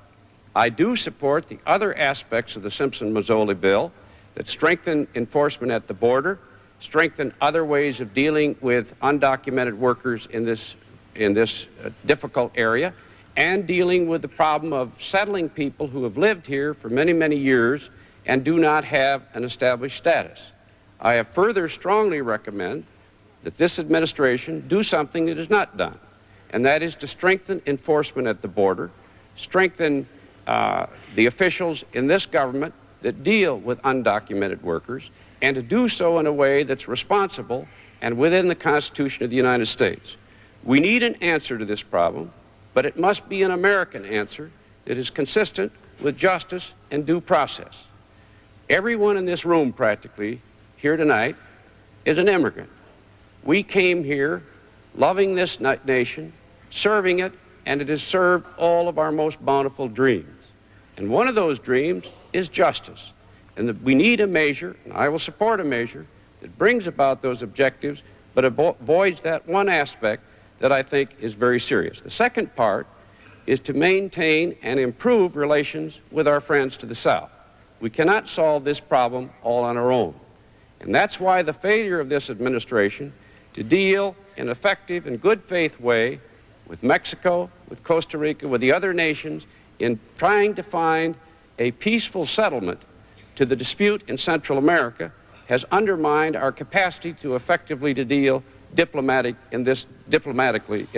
Speaker 5: I do support the other aspects of the Simpson-Mazzoli bill that strengthen enforcement at the border, strengthen other ways of dealing with undocumented workers in this difficult area, and dealing with the problem of settling people who have lived here for many, many years and do not have an established status. I have further strongly recommend that this administration do something it has not done, and that is to strengthen enforcement at the border, strengthen the officials in this government that deal with undocumented workers, and to do so in a way that's responsible and within the Constitution of the United States. We need an answer to this problem, but it must be an American answer that is consistent with justice and due process. Everyone in this room practically here tonight is an immigrant. We came here loving this nation, serving it, and it has served all of our most bountiful dreams. And one of those dreams is justice. And that we need a measure, and I will support a measure, that brings about those objectives, but avoids that one aspect that I think is very serious. The second part is to maintain and improve relations with our friends to the south. We cannot solve this problem all on our own. And that's why the failure of this administration to deal in an effective and good faith way with Mexico, with Costa Rica, with the other nations in trying to find a peaceful settlement to the dispute in Central America has undermined our capacity to effectively to deal diplomatically in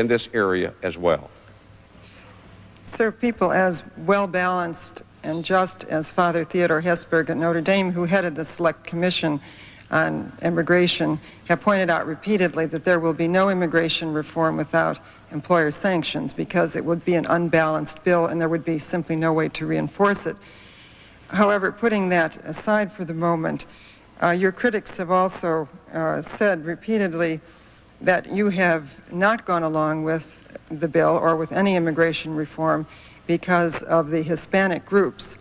Speaker 5: this area as well.
Speaker 4: Sir, people as well-balanced and just as Father Theodore Hesburgh at Notre Dame, who headed the Select Commission on Immigration, have pointed out repeatedly that there will be no immigration reform without employer sanctions because it would be an unbalanced bill and there would be simply no way to reinforce it. However, putting that aside for the moment, your critics have also said repeatedly that you have not gone along with the bill or with any immigration reform because of the Hispanic groups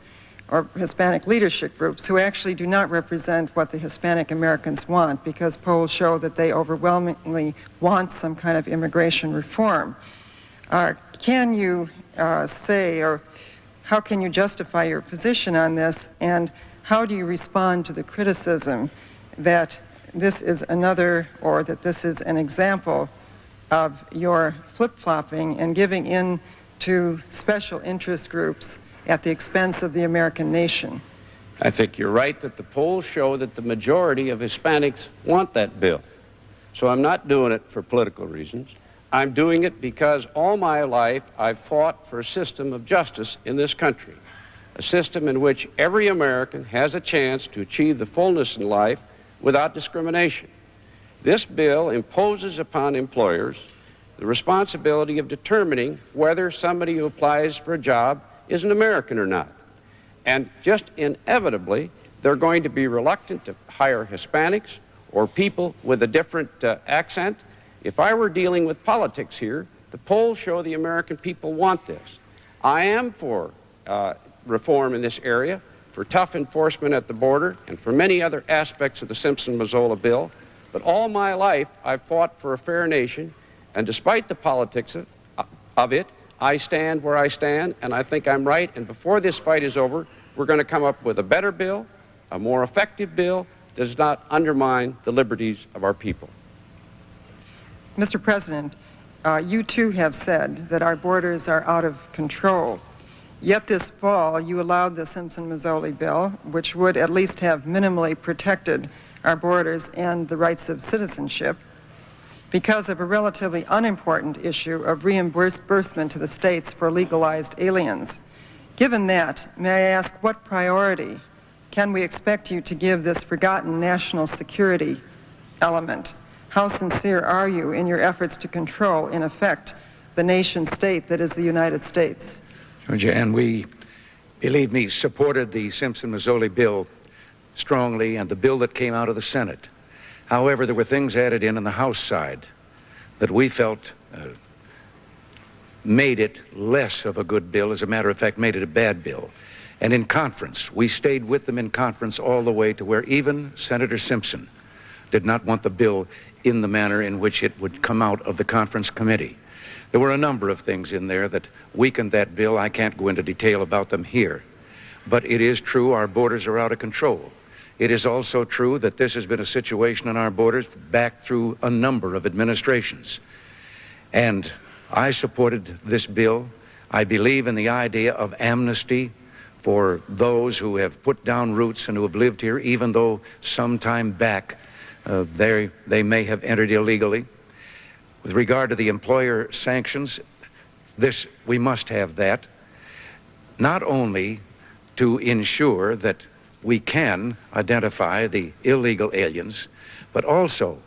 Speaker 4: or Hispanic leadership groups who actually do not represent what the Hispanic Americans want, because polls show that they overwhelmingly want some kind of immigration reform. Can you say, or how can you justify your position on this, and how do you respond to the criticism that this is another, or that this is an example of your flip-flopping and giving in to special interest groups at the expense of the American nation?
Speaker 5: I think you're right that the polls show that the majority of Hispanics want that bill. So I'm not doing it for political reasons. I'm doing it because all my life I've fought for a system of justice in this country, a system in which every American has a chance to achieve the fullness in life without discrimination. This bill imposes upon employers the responsibility of determining whether somebody who applies for a job is an American or not. And just inevitably, they're going to be reluctant to hire Hispanics or people with a different accent. If I were dealing with politics here, the polls show the American people want this. I am for reform in this area, for tough enforcement at the border, and for many other aspects of the Simpson-Mazzola bill. But all my life, I've fought for a fair nation, and despite the politics of it, I stand where I stand, and I think I'm right. And before this fight is over, we're going to come up with a better bill, a more effective bill that does not undermine the liberties of our people.
Speaker 4: Mr. President, you too have said that our borders are out of control. Yet this fall, you allowed the Simpson-Mazzola bill, which would at least have minimally protected our borders and the rights of citizenship, because of a relatively unimportant issue of reimbursement to the states for legalized aliens. Given that, may I ask, what priority can we expect you to give this forgotten national security element? How sincere are you in your efforts to control, in effect, the nation state that is the United States?
Speaker 6: And we, believe me, supported the Simpson-Mazzola bill strongly and the bill that came out of the Senate. However, there were things added in on the House side that we felt made it less of a good bill. As a matter of fact, made it a bad bill. And in conference, we stayed with them in conference all the way to where even Senator Simpson did not want the bill in the manner in which it would come out of the conference committee. There were a number of things in there that weakened that bill. I can't go into detail about them here. But it is true our borders are out of control. It is also true that this has been a situation on our borders back through a number of administrations. And I supported this bill. I believe in the idea of amnesty for those who have put down roots and who have lived here, even though some time back they may have entered illegally. With regard to the employer sanctions, we must have that, not only to ensure that we can identify the illegal aliens, but also,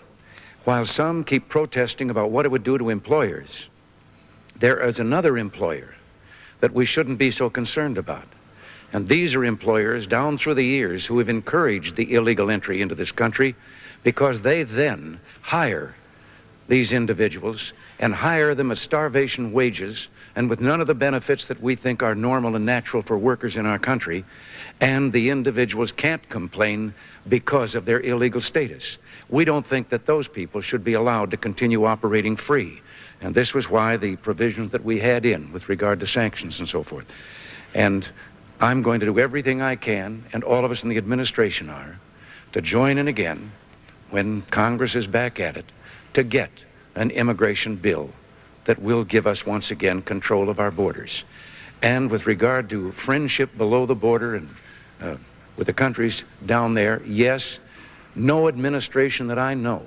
Speaker 6: while some keep protesting about what it would do to employers, there is another employer that we shouldn't be so concerned about. And these are employers down through the years who have encouraged the illegal entry into this country because they then hire these individuals and hire them at starvation wages and with none of the benefits that we think are normal and natural for workers in our country, and the individuals can't complain because of their illegal status. We don't think that those people should be allowed to continue operating free. And this was why the provisions that we had in with regard to sanctions and so forth. And I'm going to do everything I can, and all of us in the administration are, to join in again, when Congress is back at it, to get an immigration bill that will give us once again control of our borders. And with regard to friendship below the border and with the countries down there, yes, no administration that I know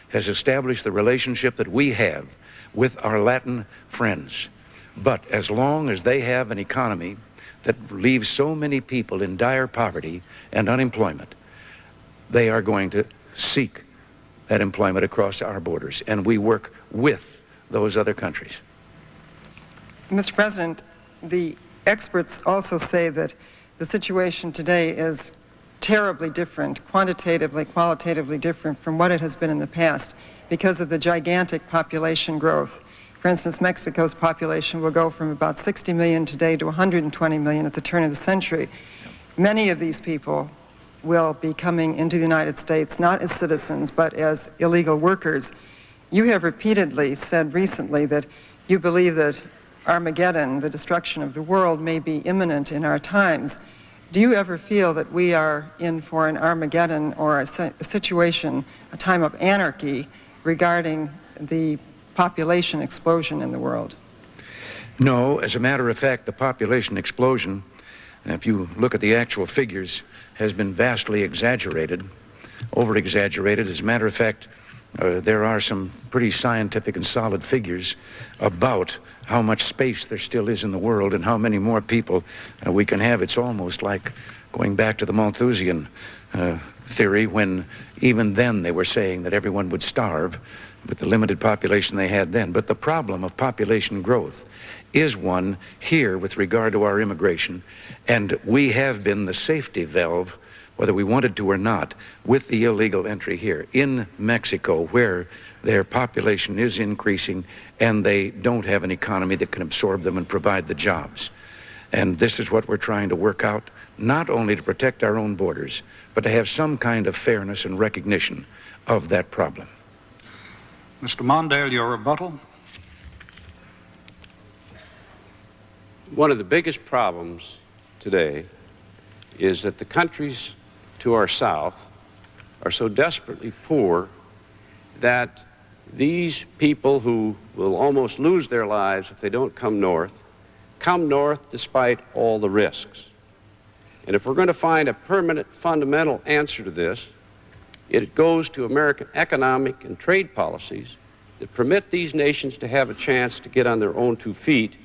Speaker 6: has established the relationship that we have with our Latin friends. But as long as they have an economy that leaves so many people in dire poverty and unemployment, they are going to seek that employment across our borders, and we work with those other countries.
Speaker 4: Mr. President, the experts also say that the situation today is terribly different, quantitatively, qualitatively different from what it has been in the past because of the gigantic population growth. For instance, Mexico's population will go from about 60 million today to 120 million at the turn of the century. Many of these people will be coming into the United States not as citizens but as illegal workers. You have repeatedly said recently that you believe that Armageddon, the destruction of the world, may be imminent in our times. Do you ever feel that we are in for an Armageddon or a situation, a time of anarchy regarding the population explosion in the world?
Speaker 6: No, as a matter of fact, the population explosion, if you look at the actual figures, has been vastly exaggerated, over-exaggerated. As a matter of fact, there are some pretty scientific and solid figures about how much space there still is in the world and how many more people we can have. It's almost like going back to the Malthusian theory, when even then they were saying that everyone would starve with the limited population they had then. But the problem of population growth is one here with regard to our immigration, and we have been the safety valve, whether we wanted to or not, with the illegal entry here in Mexico, where their population is increasing and they don't have an economy that can absorb them and provide the jobs. And this is what we're trying to work out, not only to protect our own borders, but to have some kind of fairness and recognition of that problem.
Speaker 3: Mr. Mondale, your rebuttal.
Speaker 5: One of the biggest problems today is that the countries to our south are so desperately poor that these people who will almost lose their lives if they don't come north despite all the risks. And if we're going to find a permanent, fundamental answer to this, it goes to American economic and trade policies that permit these nations to have a chance to get on their own 2 feet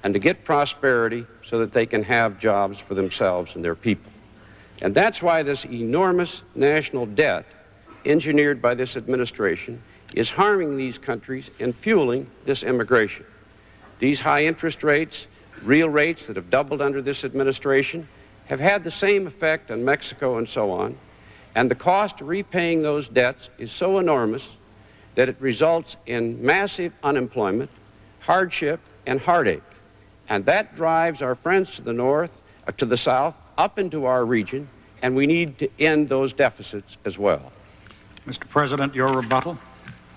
Speaker 5: and to get prosperity so that they can have jobs for themselves and their people. And that's why this enormous national debt engineered by this administration is harming these countries and fueling this immigration. These high interest rates, real rates that have doubled under this administration, have had the same effect on Mexico and so on. And the cost of repaying those debts is so enormous that it results in massive unemployment, hardship, and heartache. And that drives our friends to the north, to the south, up into our region, and we need to end those deficits as well.
Speaker 3: Mr. President, your rebuttal.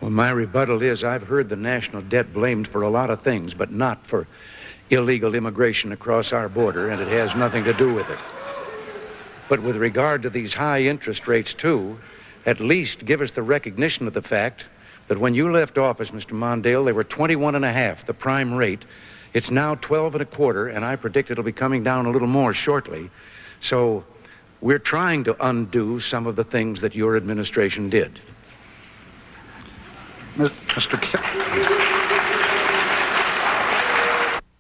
Speaker 6: Well, my rebuttal is I've heard the national debt blamed for a lot of things, but not for illegal immigration across our border, and it has nothing to do with it. But with regard to these high interest rates, too, at least give us the recognition of the fact that when you left office, Mr. Mondale, they were 21.5, the prime rate. It's now 12.25, and I predict it'll be coming down a little more shortly. So we're trying to undo some of the things that your administration did.
Speaker 3: Mr.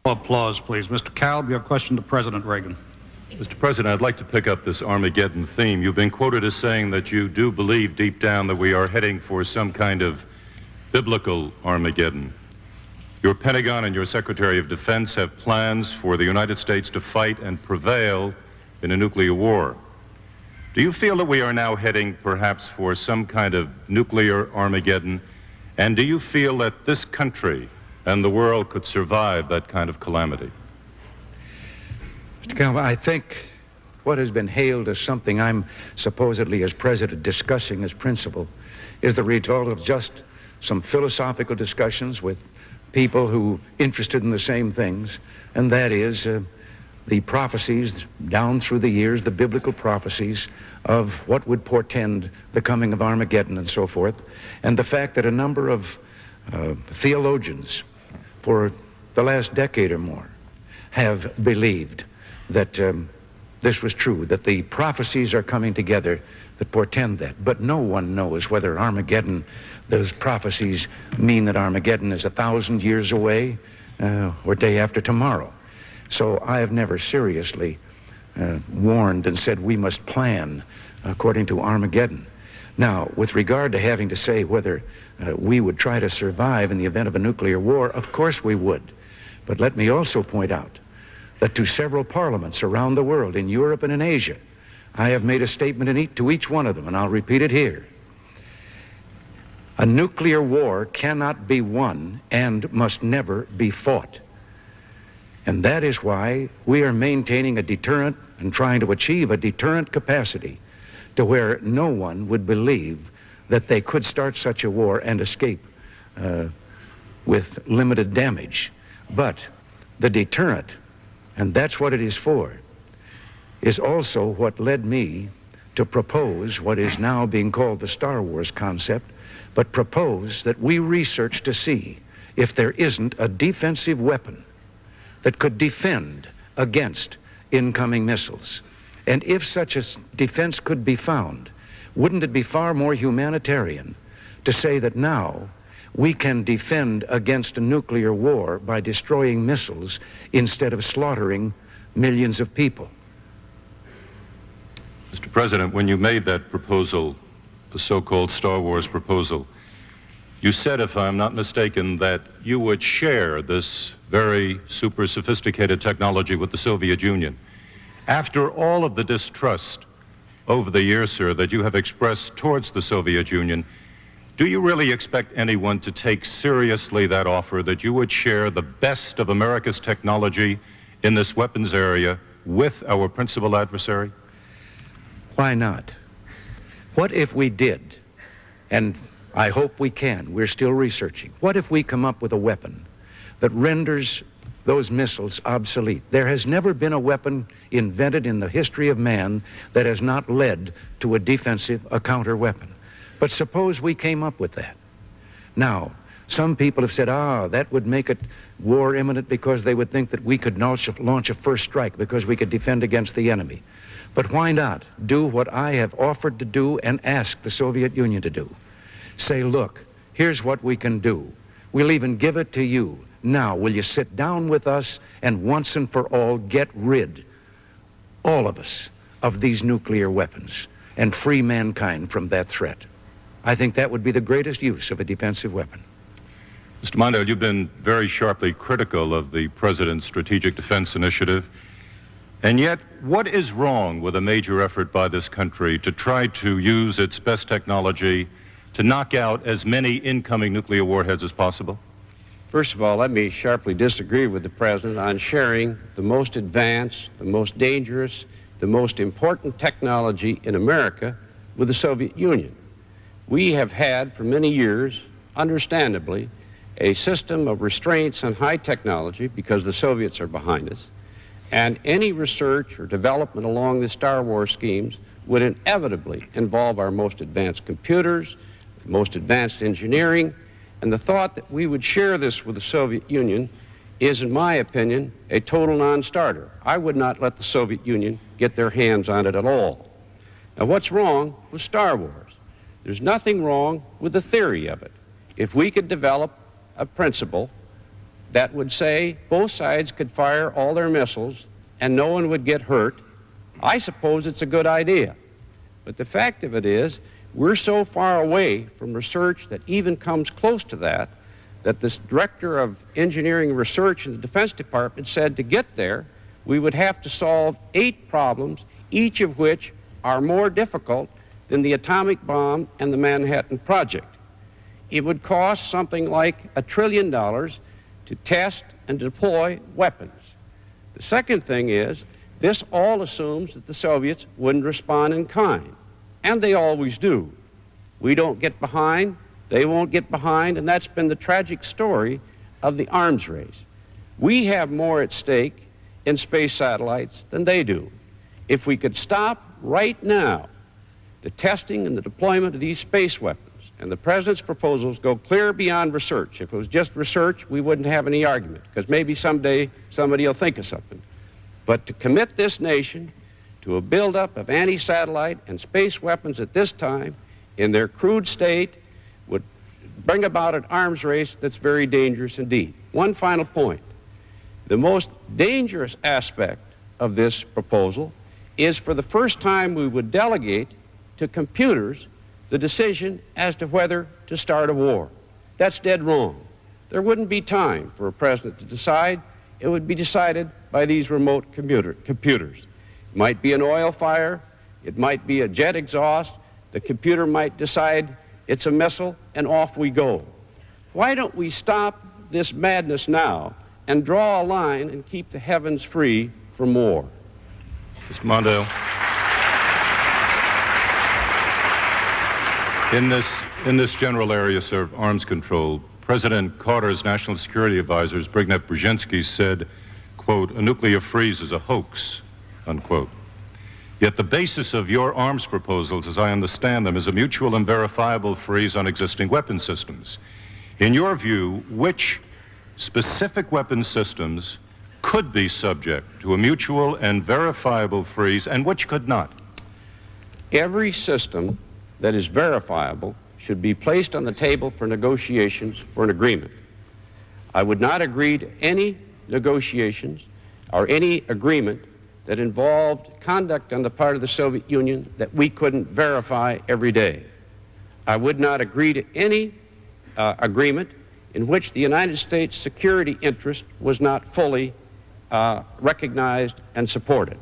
Speaker 3: Applause, please. Mr. Kalb, your question to President Reagan.
Speaker 7: Mr. President, I'd like to pick up this Armageddon theme. You've been quoted as saying that you do believe deep down that we are heading for some kind of biblical Armageddon. Your Pentagon and your Secretary of Defense have plans for the United States to fight and prevail in a nuclear war. Do you feel that we are now heading perhaps for some kind of nuclear Armageddon? And do you feel that this country and the world could survive that kind of calamity?
Speaker 6: Mr. Kalb, I think what has been hailed as something I'm supposedly, as president, discussing as principle is the result of just some philosophical discussions with people who interested in the same things, and that is the prophecies down through the years, the biblical prophecies of what would portend the coming of Armageddon and so forth, and the fact that a number of theologians for the last decade or more have believed that this was true, that the prophecies are coming together that portend that. But no one knows whether Armageddon, those prophecies mean that Armageddon is 1,000 years away or day after tomorrow. So I have never seriously warned and said we must plan according to Armageddon. Now, with regard to having to say whether we would try to survive in the event of a nuclear war, of course we would. But let me also point out that to several parliaments around the world, in Europe and in Asia, I have made a statement to each one of them, and I'll repeat it here. A nuclear war cannot be won and must never be fought. And that is why we are maintaining a deterrent and trying to achieve a deterrent capacity to where no one would believe that they could start such a war and escape with limited damage. But the deterrent, and that's what it is for, is also what led me to propose what is now being called the Star Wars concept, but propose that we research to see if there isn't a defensive weapon that could defend against incoming missiles. And if such a defense could be found, wouldn't it be far more humanitarian to say that now we can defend against a nuclear war by destroying missiles instead of slaughtering millions of people?
Speaker 7: Mr. President, when you made that proposal, the so-called Star Wars proposal, you said, if I'm not mistaken, that you would share this very super sophisticated technology with the Soviet Union. After all of the distrust over the years, sir, that you have expressed towards the Soviet Union, do you really expect anyone to take seriously that offer that you would share the best of America's technology in this weapons area with our principal adversary?
Speaker 6: Why not? What if we did? And I hope we can. We're still researching. What if we come up with a weapon that renders those missiles obsolete? There has never been a weapon invented in the history of man that has not led to a defensive, a counter weapon. But suppose we came up with that. Now, some people have said, that would make it war imminent because they would think that we could launch a first strike because we could defend against the enemy. But why not do what I have offered to do and ask the Soviet Union to do? Say, look, here's what we can do. We'll even give it to you. Now, will you sit down with us and once and for all get rid, all of us, of these nuclear weapons and free mankind from that threat? I think that would be the greatest use of a defensive weapon.
Speaker 7: Mr. Mondale, you've been very sharply critical of the President's Strategic Defense Initiative. And yet, what is wrong with a major effort by this country to try to use its best technology to knock out as many incoming nuclear warheads as possible?
Speaker 5: First of all, let me sharply disagree with the President on sharing the most advanced, the most dangerous, the most important technology in America with the Soviet Union. We have had for many years, understandably, a system of restraints on high technology because the Soviets are behind us, and any research or development along the Star Wars schemes would inevitably involve our most advanced computers, most advanced engineering, and the thought that we would share this with the Soviet Union is, in my opinion, a total non-starter. I would not let the Soviet Union get their hands on it at all. Now, what's wrong with Star Wars? There's nothing wrong with the theory of it. If we could develop a principle that would say both sides could fire all their missiles and no one would get hurt, I suppose it's a good idea. But the fact of it is, we're so far away from research that even comes close to that, that this director of engineering research in the Defense Department said to get there, we would have to solve 8 problems, each of which are more difficult than the atomic bomb and the Manhattan Project. It would cost something like $1 trillion to test and deploy weapons. The second thing is, this all assumes that the Soviets wouldn't respond in kind, and they always do. We don't get behind, they won't get behind, and that's been the tragic story of the arms race. We have more at stake in space satellites than they do. If we could stop right now the testing and the deployment of these space weapons, and the President's proposals go clear beyond research. If it was just research, we wouldn't have any argument, because maybe someday somebody will think of something. But to commit this nation to a buildup of anti-satellite and space weapons at this time, in their crude state, would bring about an arms race that's very dangerous indeed. One final point. The most dangerous aspect of this proposal is, for the first time, we would delegate to computers the decision as to whether to start a war. That's dead wrong. There wouldn't be time for a president to decide. It would be decided by these remote computers. It might be an oil fire. It might be a jet exhaust. The computer might decide it's a missile, and off we go. Why don't we stop this madness now and draw a line and keep the heavens free from war?
Speaker 7: Mr. Mondale. In this general area, sir, of arms control, President Carter's national security advisors, Brignac Brzezinski, said, quote, "A nuclear freeze is a hoax," unquote. Yet the basis of your arms proposals, as I understand them, is a mutual and verifiable freeze on existing weapon systems. In your view, which specific weapon systems could be subject to a mutual and verifiable freeze, and which could not?
Speaker 5: Every system that is verifiable should be placed on the table for negotiations for an agreement. I would not agree to any negotiations or any agreement that involved conduct on the part of the Soviet Union that we couldn't verify every day. I would not agree to any agreement in which the United States security interest was not fully recognized and supported.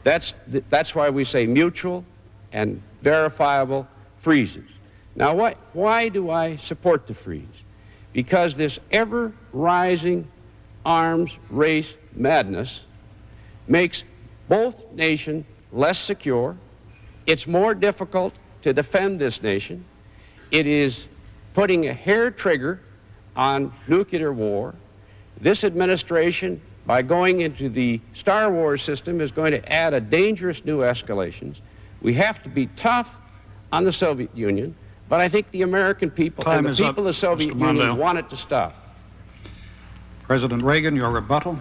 Speaker 5: That's why we say mutual and verifiable freezes. Now, why do I support the freeze? Because this ever-rising arms race madness makes both nations less secure. It's more difficult to defend this nation. It is putting a hair trigger on nuclear war. This administration, by going into the Star Wars system, is going to add a dangerous new escalations. We have to be tough on the Soviet Union, but I think the American people and the people of the Soviet Union want it to stop.
Speaker 3: President Reagan, your rebuttal.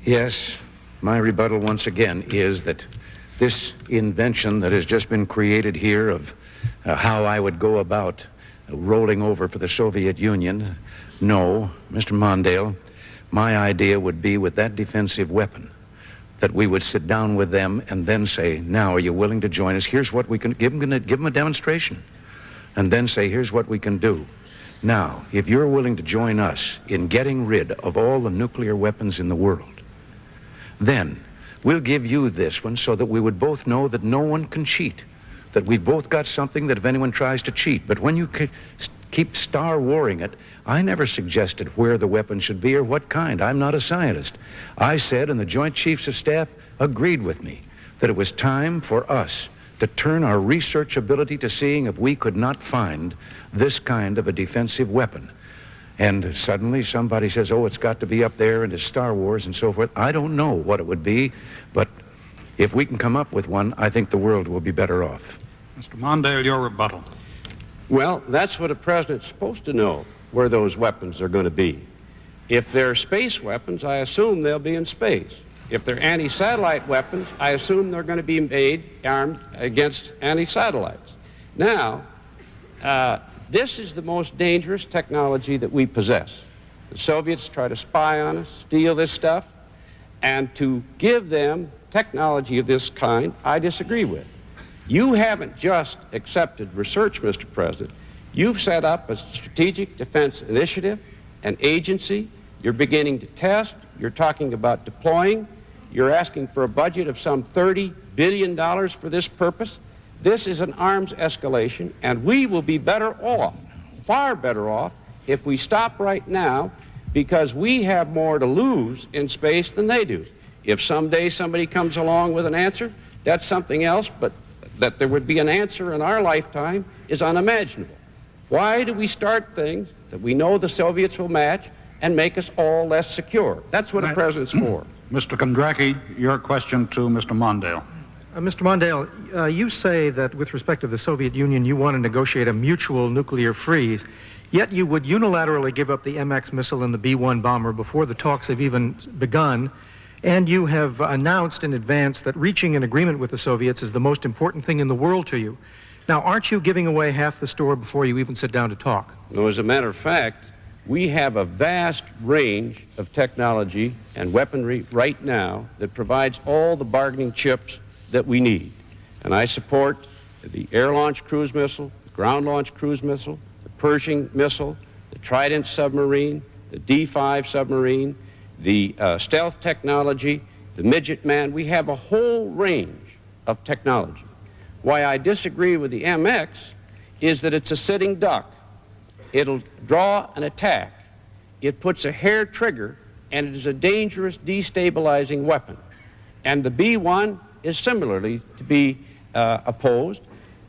Speaker 6: Yes, my rebuttal once again is that this invention that has just been created here of how I would go about rolling over for the Soviet Union, no, Mr. Mondale, my idea would be with that defensive weapon that we would sit down with them and then say, now, are you willing to join us? Here's what we can give them a demonstration. And then say, here's what we can do. Now, if you're willing to join us in getting rid of all the nuclear weapons in the world, then we'll give you this one so that we would both know that no one can cheat, that we've both got something that if anyone tries to cheat. But when you keep Star Warring it, I never suggested where the weapon should be or what kind. I'm not a scientist. I said, and the Joint Chiefs of Staff agreed with me, that it was time for us to turn our research ability to seeing if we could not find this kind of a defensive weapon. And suddenly somebody says, oh, it's got to be up there and it's Star Wars and so forth. I don't know what it would be, but if we can come up with one, I think the world will be better off.
Speaker 3: Mr. Mondale, your rebuttal.
Speaker 5: Well, that's what a president's supposed to know, where those weapons are going to be. If they're space weapons, I assume they'll be in space. If they're anti-satellite weapons, I assume they're going to be made armed against anti-satellites. Now, this is the most dangerous technology that we possess. The Soviets try to spy on us, steal this stuff, and to give them technology of this kind, I disagree with. You haven't just accepted research, Mr. President. You've set up a strategic defense initiative, an agency. You're beginning to test. You're talking about deploying. You're asking for a budget of some $30 billion for this purpose. This is an arms escalation, and we will be better off, far better off, if we stop right now, because we have more to lose in space than they do. If someday somebody comes along with an answer, that's something else, but that there would be an answer in our lifetime is unimaginable. Why do we start things that we know the Soviets will match, and make us all less secure. That's what a president's for.
Speaker 3: Mr. Kondracki, your question to Mr. Mondale.
Speaker 8: Mr. Mondale, you say that with respect to the Soviet Union, you want to negotiate a mutual nuclear freeze, yet you would unilaterally give up the MX missile and the B-1 bomber before the talks have even begun, and you have announced in advance that reaching an agreement with the Soviets is the most important thing in the world to you. Now, aren't you giving away half the store before you even sit down to talk?
Speaker 5: No, as a matter of fact, we have a vast range of technology and weaponry right now that provides all the bargaining chips that we need. And I support the air-launched cruise missile, the ground-launched cruise missile, the Pershing missile, the Trident submarine, the D-5 submarine, the stealth technology, the Midget Man. We have a whole range of technology. Why I disagree with the MX is that it's a sitting duck. It'll draw an attack. It puts a hair trigger, and it is a dangerous destabilizing weapon. And the B-1 is similarly to be opposed,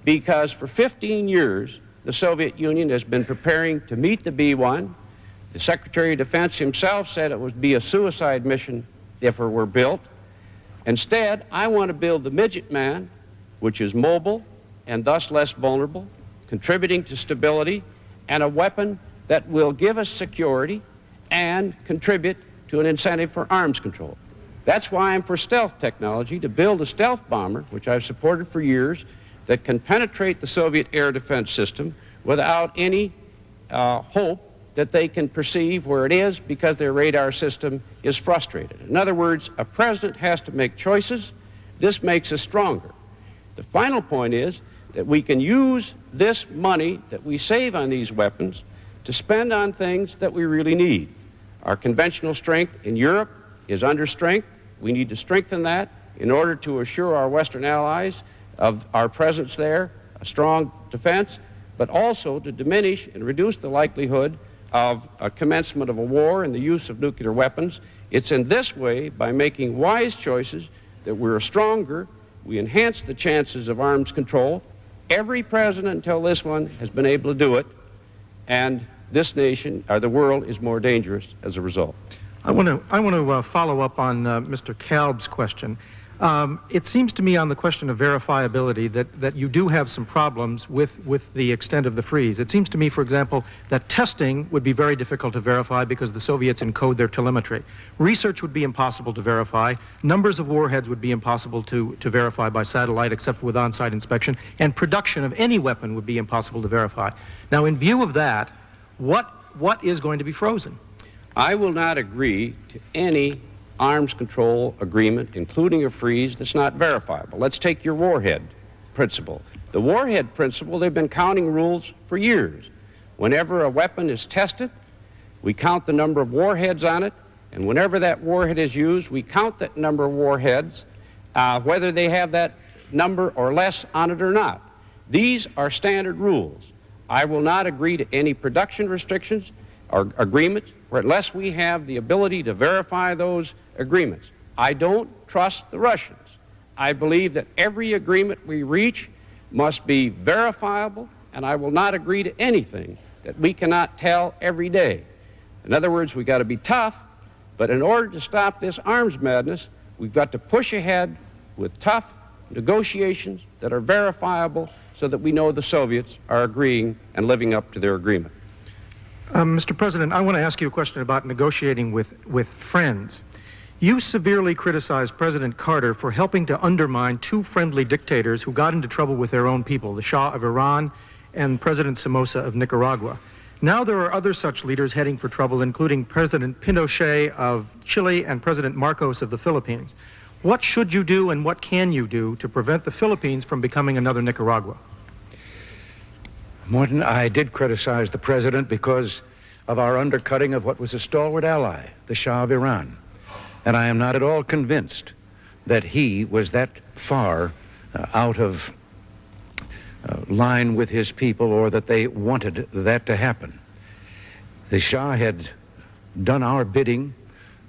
Speaker 5: because for 15 years the Soviet Union has been preparing to meet the B-1. The Secretary of Defense himself said it would be a suicide mission if it were built. Instead, I want to build the Midget Man, which is mobile and thus less vulnerable, contributing to stability, and a weapon that will give us security and contribute to an incentive for arms control. That's why I'm for stealth technology, to build a stealth bomber, which I've supported for years, that can penetrate the Soviet air defense system without any hope that they can perceive where it is because their radar system is frustrated. In other words, a president has to make choices. This makes us stronger. The final point is that we can use this money that we save on these weapons to spend on things that we really need. Our conventional strength in Europe is under strength. We need to strengthen that in order to assure our Western allies of our presence there, a strong defense, but also to diminish and reduce the likelihood of a commencement of a war and the use of nuclear weapons. It's in this way, by making wise choices, that we're stronger. We enhance the chances of arms control. Every president until this one has been able to do it, and this nation, or the world, is more dangerous as a result.
Speaker 8: I want to follow up on Mr. Kalb's question. It seems to me on the question of verifiability that you do have some problems with the extent of the freeze. It seems to me, for example, that testing would be very difficult to verify because the Soviets encode their telemetry. Research would be impossible to verify. Numbers of warheads would be impossible to verify by satellite except with on-site inspection. And production of any weapon would be impossible to verify. Now, in view of that, what is going to be frozen?
Speaker 5: I will not agree to any arms control agreement, including a freeze, that's not verifiable. Let's take your warhead principle. The warhead principle, they've been counting rules for years. Whenever a weapon is tested, we count the number of warheads on it, and whenever that warhead is used, we count that number of warheads, whether they have that number or less on it or not. These are standard rules. I will not agree to any production restrictions or agreements unless we have the ability to verify those agreements. I don't trust the Russians. I believe that every agreement we reach must be verifiable, and I will not agree to anything that we cannot tell every day. In other words, we've got to be tough, but in order to stop this arms madness, we've got to push ahead with tough negotiations that are verifiable so that we know the Soviets are agreeing and living up to their agreement.
Speaker 8: Mr. President, I want to ask you a question about negotiating with friends. You severely criticized President Carter for helping to undermine two friendly dictators who got into trouble with their own people, the Shah of Iran and President Somoza of Nicaragua. Now there are other such leaders heading for trouble, including President Pinochet of Chile and President Marcos of the Philippines. What should you do and what can you do to prevent the Philippines from becoming another Nicaragua?
Speaker 6: Morton, I did criticize the president because of our undercutting of what was a stalwart ally, the Shah of Iran. And I am not at all convinced that he was that far out of line with his people, or that they wanted that to happen. The Shah had done our bidding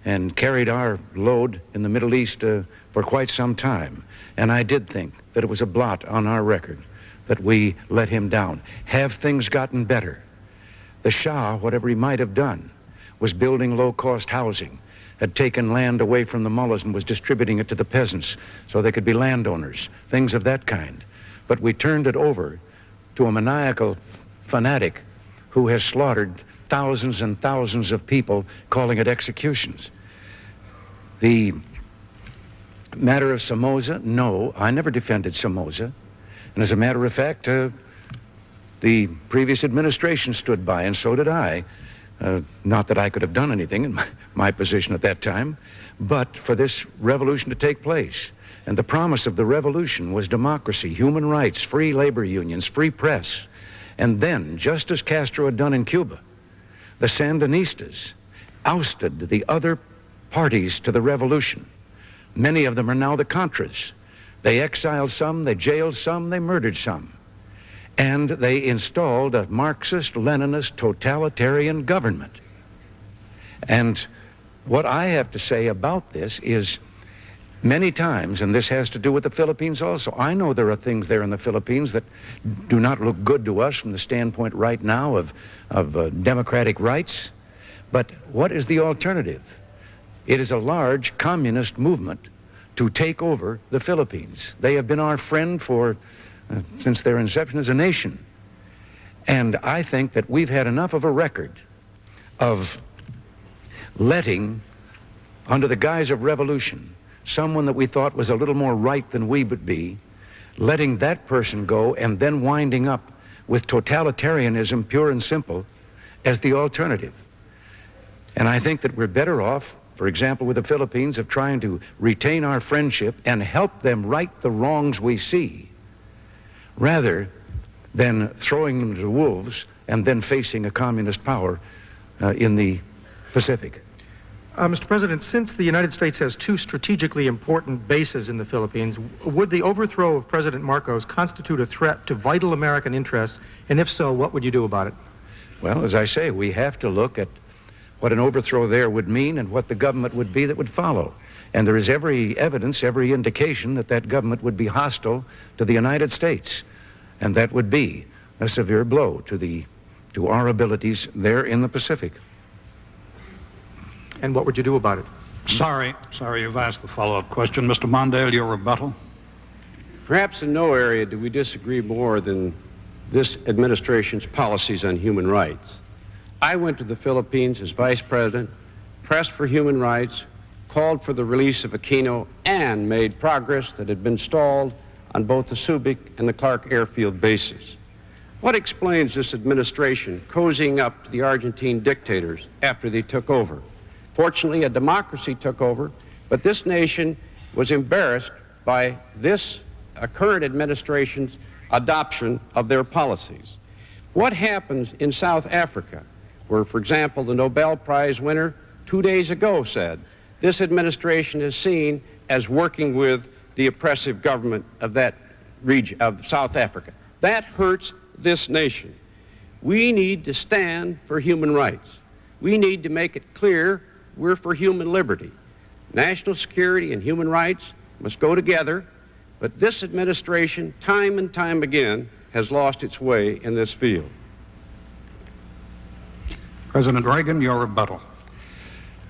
Speaker 6: and carried our load in the Middle East for quite some time. And I did think that it was a blot on our record that we let him down. Have things gotten better? The Shah, whatever he might have done, was building low-cost housing, had taken land away from the mullahs and was distributing it to the peasants so they could be landowners, things of that kind. But we turned it over to a maniacal fanatic who has slaughtered thousands and thousands of people, calling it executions. The matter of Somoza, no, I never defended Somoza. And as a matter of fact, the previous administration stood by, and so did I. Not that I could have done anything in my position at that time, but for this revolution to take place. And the promise of the revolution was democracy, human rights, free labor unions, free press. And then, just as Castro had done in Cuba, the Sandinistas ousted the other parties to the revolution. Many of them are now the Contras. They exiled some, they jailed some, they murdered some. And they installed a Marxist-Leninist totalitarian government. And what I have to say about this is, many times, and this has to do with the Philippines also, I know there are things there in the Philippines that do not look good to us from the standpoint right now of democratic rights. But what is the alternative? It is a large communist movement to take over the Philippines. They have been our friend for since their inception as a nation. And I think that we've had enough of a record of letting, under the guise of revolution, someone that we thought was a little more right than we would be, letting that person go and then winding up with totalitarianism, pure and simple, as the alternative. And I think that we're better off, for example, with the Philippines, of trying to retain our friendship and help them right the wrongs we see, rather than throwing them to the wolves and then facing a communist power in the Pacific.
Speaker 8: Mr. President, since the United States has two strategically important bases in the Philippines, would the overthrow of President Marcos constitute a threat to vital American interests? And if so, what would you do about it?
Speaker 6: Well, as I say, we have to look at what an overthrow there would mean and what the government would be that would follow. And there is every evidence, every indication that that government would be hostile to the United States. And that would be a severe blow to our abilities there in the Pacific.
Speaker 8: And what would you do about it?
Speaker 3: Sorry, you've asked the follow-up question. Mr. Mondale, your rebuttal.
Speaker 5: Perhaps in no area do we disagree more than this administration's policies on human rights. I went to the Philippines as vice president, pressed for human rights, called for the release of Aquino, and made progress that had been stalled on both the Subic and the Clark airfield bases. What explains this administration cozying up to the Argentine dictators after they took over? Fortunately, a democracy took over, but this nation was embarrassed by this current administration's adoption of their policies. What happens in South Africa, where, for example, the Nobel Prize winner 2 days ago said, this administration is seen as working with the oppressive government of that region, of South Africa. That hurts this nation. We need to stand for human rights. We need to make it clear we're for human liberty. National security and human rights must go together, but this administration, time and time again, has lost its way in this field.
Speaker 3: President Reagan, your rebuttal.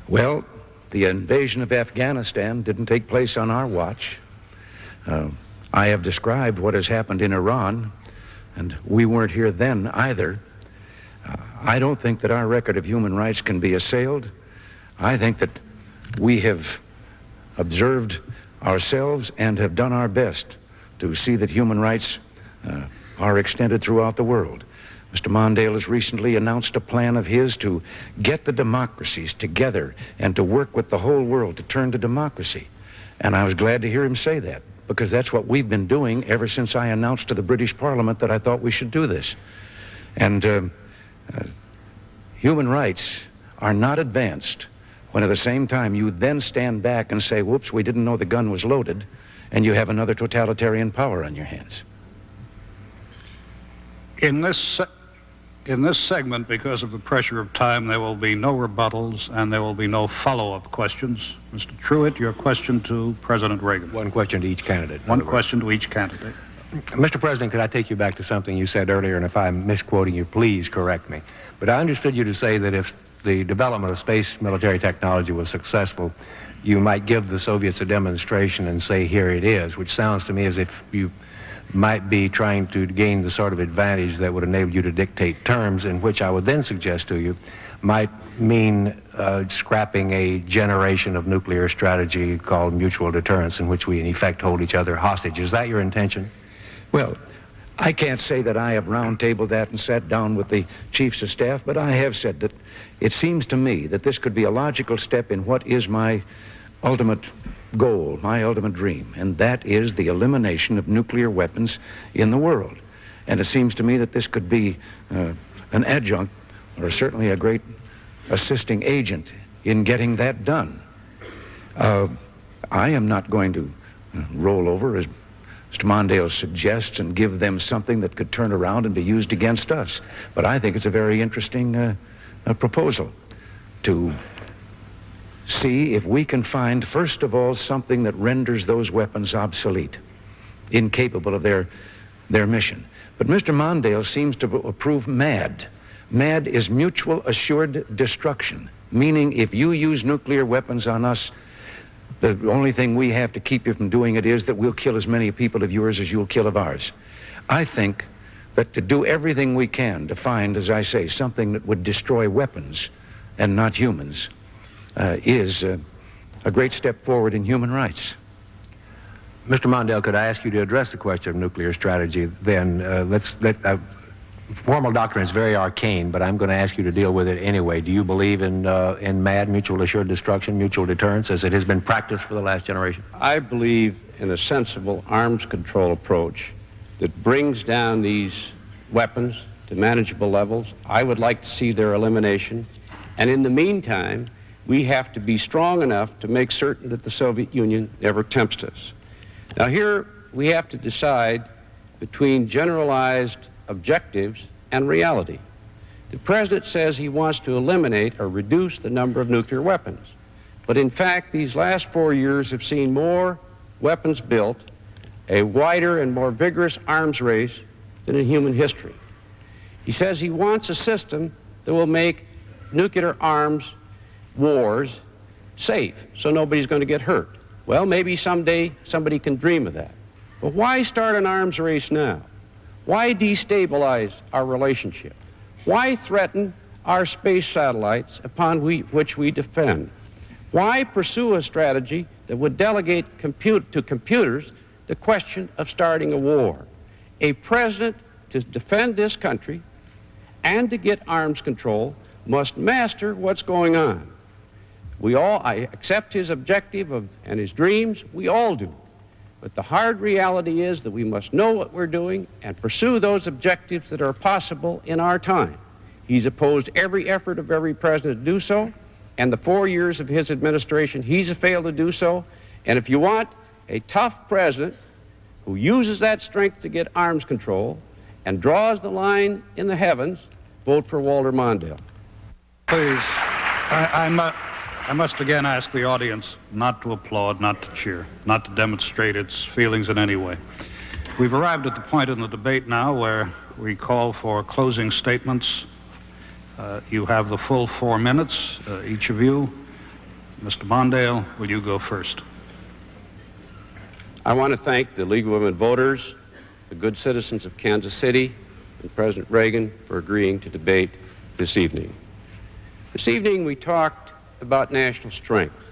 Speaker 6: Well, the invasion of Afghanistan didn't take place on our watch. I have described what has happened in Iran, and we weren't here then either. I don't think that our record of human rights can be assailed. I think that we have observed ourselves and have done our best to see that human rights are extended throughout the world. Mr. Mondale has recently announced a plan of his to get the democracies together and to work with the whole world to turn to democracy. And I was glad to hear him say that, because that's what we've been doing ever since I announced to the British Parliament that I thought we should do this. And human rights are not advanced when at the same time you then stand back and say, whoops, we didn't know the gun was loaded, and you have another totalitarian power on your hands.
Speaker 3: In this segment, because of the pressure of time, there will be no rebuttals and there will be no follow-up questions. Mr. Truitt, your question to President Reagan.
Speaker 9: One question to each candidate.
Speaker 3: One question to each candidate.
Speaker 9: Mr. President, could I take you back to something you said earlier, and if I'm misquoting you, please correct me. But I understood you to say that if the development of space military technology was successful, you might give the Soviets a demonstration and say, here it is, which sounds to me as if you might be trying to gain the sort of advantage that would enable you to dictate terms, in which I would then suggest to you might mean scrapping a generation of nuclear strategy called mutual deterrence, in which we in effect hold each other hostage. Is that your intention?
Speaker 6: Well, I can't say that I have roundtabled that and sat down with the chiefs of staff, but I have said that it seems to me that this could be a logical step in what is my ultimate goal, my ultimate dream, and that is the elimination of nuclear weapons in the world. And it seems to me that this could be an adjunct, or certainly a great assisting agent in getting that done. I am not going to roll over, as Mr. Mondale suggests, and give them something that could turn around and be used against us. But I think it's a very interesting proposal to see if we can find, first of all, something that renders those weapons obsolete, incapable of their mission. But Mr. Mondale seems to approve MAD. MAD is mutual assured destruction, meaning if you use nuclear weapons on us, the only thing we have to keep you from doing it is that we'll kill as many people of yours as you'll kill of ours. I think that to do everything we can to find, as I say, something that would destroy weapons and not humans is a great step forward in human rights.
Speaker 9: Mr. Mondale, could I ask you to address the question of nuclear strategy then? Formal doctrine is very arcane, but I'm going to ask you to deal with it anyway. Do you believe in MAD, mutual assured destruction, mutual deterrence, as it has been practiced for the last generation?
Speaker 5: I believe in a sensible arms control approach that brings down these weapons to manageable levels. I would like to see their elimination. And in the meantime, we have to be strong enough to make certain that the Soviet Union never tempts us. Now here we have to decide between generalized objectives and reality. The president says he wants to eliminate or reduce the number of nuclear weapons. But in fact, these last 4 years have seen more weapons built, a wider and more vigorous arms race than in human history. He says he wants a system that will make nuclear arms wars safe, so nobody's going to get hurt. Well, maybe someday somebody can dream of that. But why start an arms race now? Why destabilize our relationship? Why threaten our space satellites upon which we defend? Why pursue a strategy that would delegate to computers the question of starting a war? A president, to defend this country and to get arms control, must master what's going on. I accept his objective and his dreams, we all do. But the hard reality is that we must know what we're doing and pursue those objectives that are possible in our time. He's opposed every effort of every president to do so, and the 4 years of his administration, he's failed to do so. And if you want a tough president who uses that strength to get arms control and draws the line in the heavens, vote for Walter Mondale.
Speaker 3: Please, I must again ask the audience not to applaud, not to cheer, not to demonstrate its feelings in any way. We've arrived at the point in the debate now where we call for closing statements. You have the full 4 minutes, each of you. Mr. Mondale, will you go first?
Speaker 5: I want to thank the League of Women Voters, the good citizens of Kansas City, and President Reagan for agreeing to debate this evening. This evening we talked about national strength.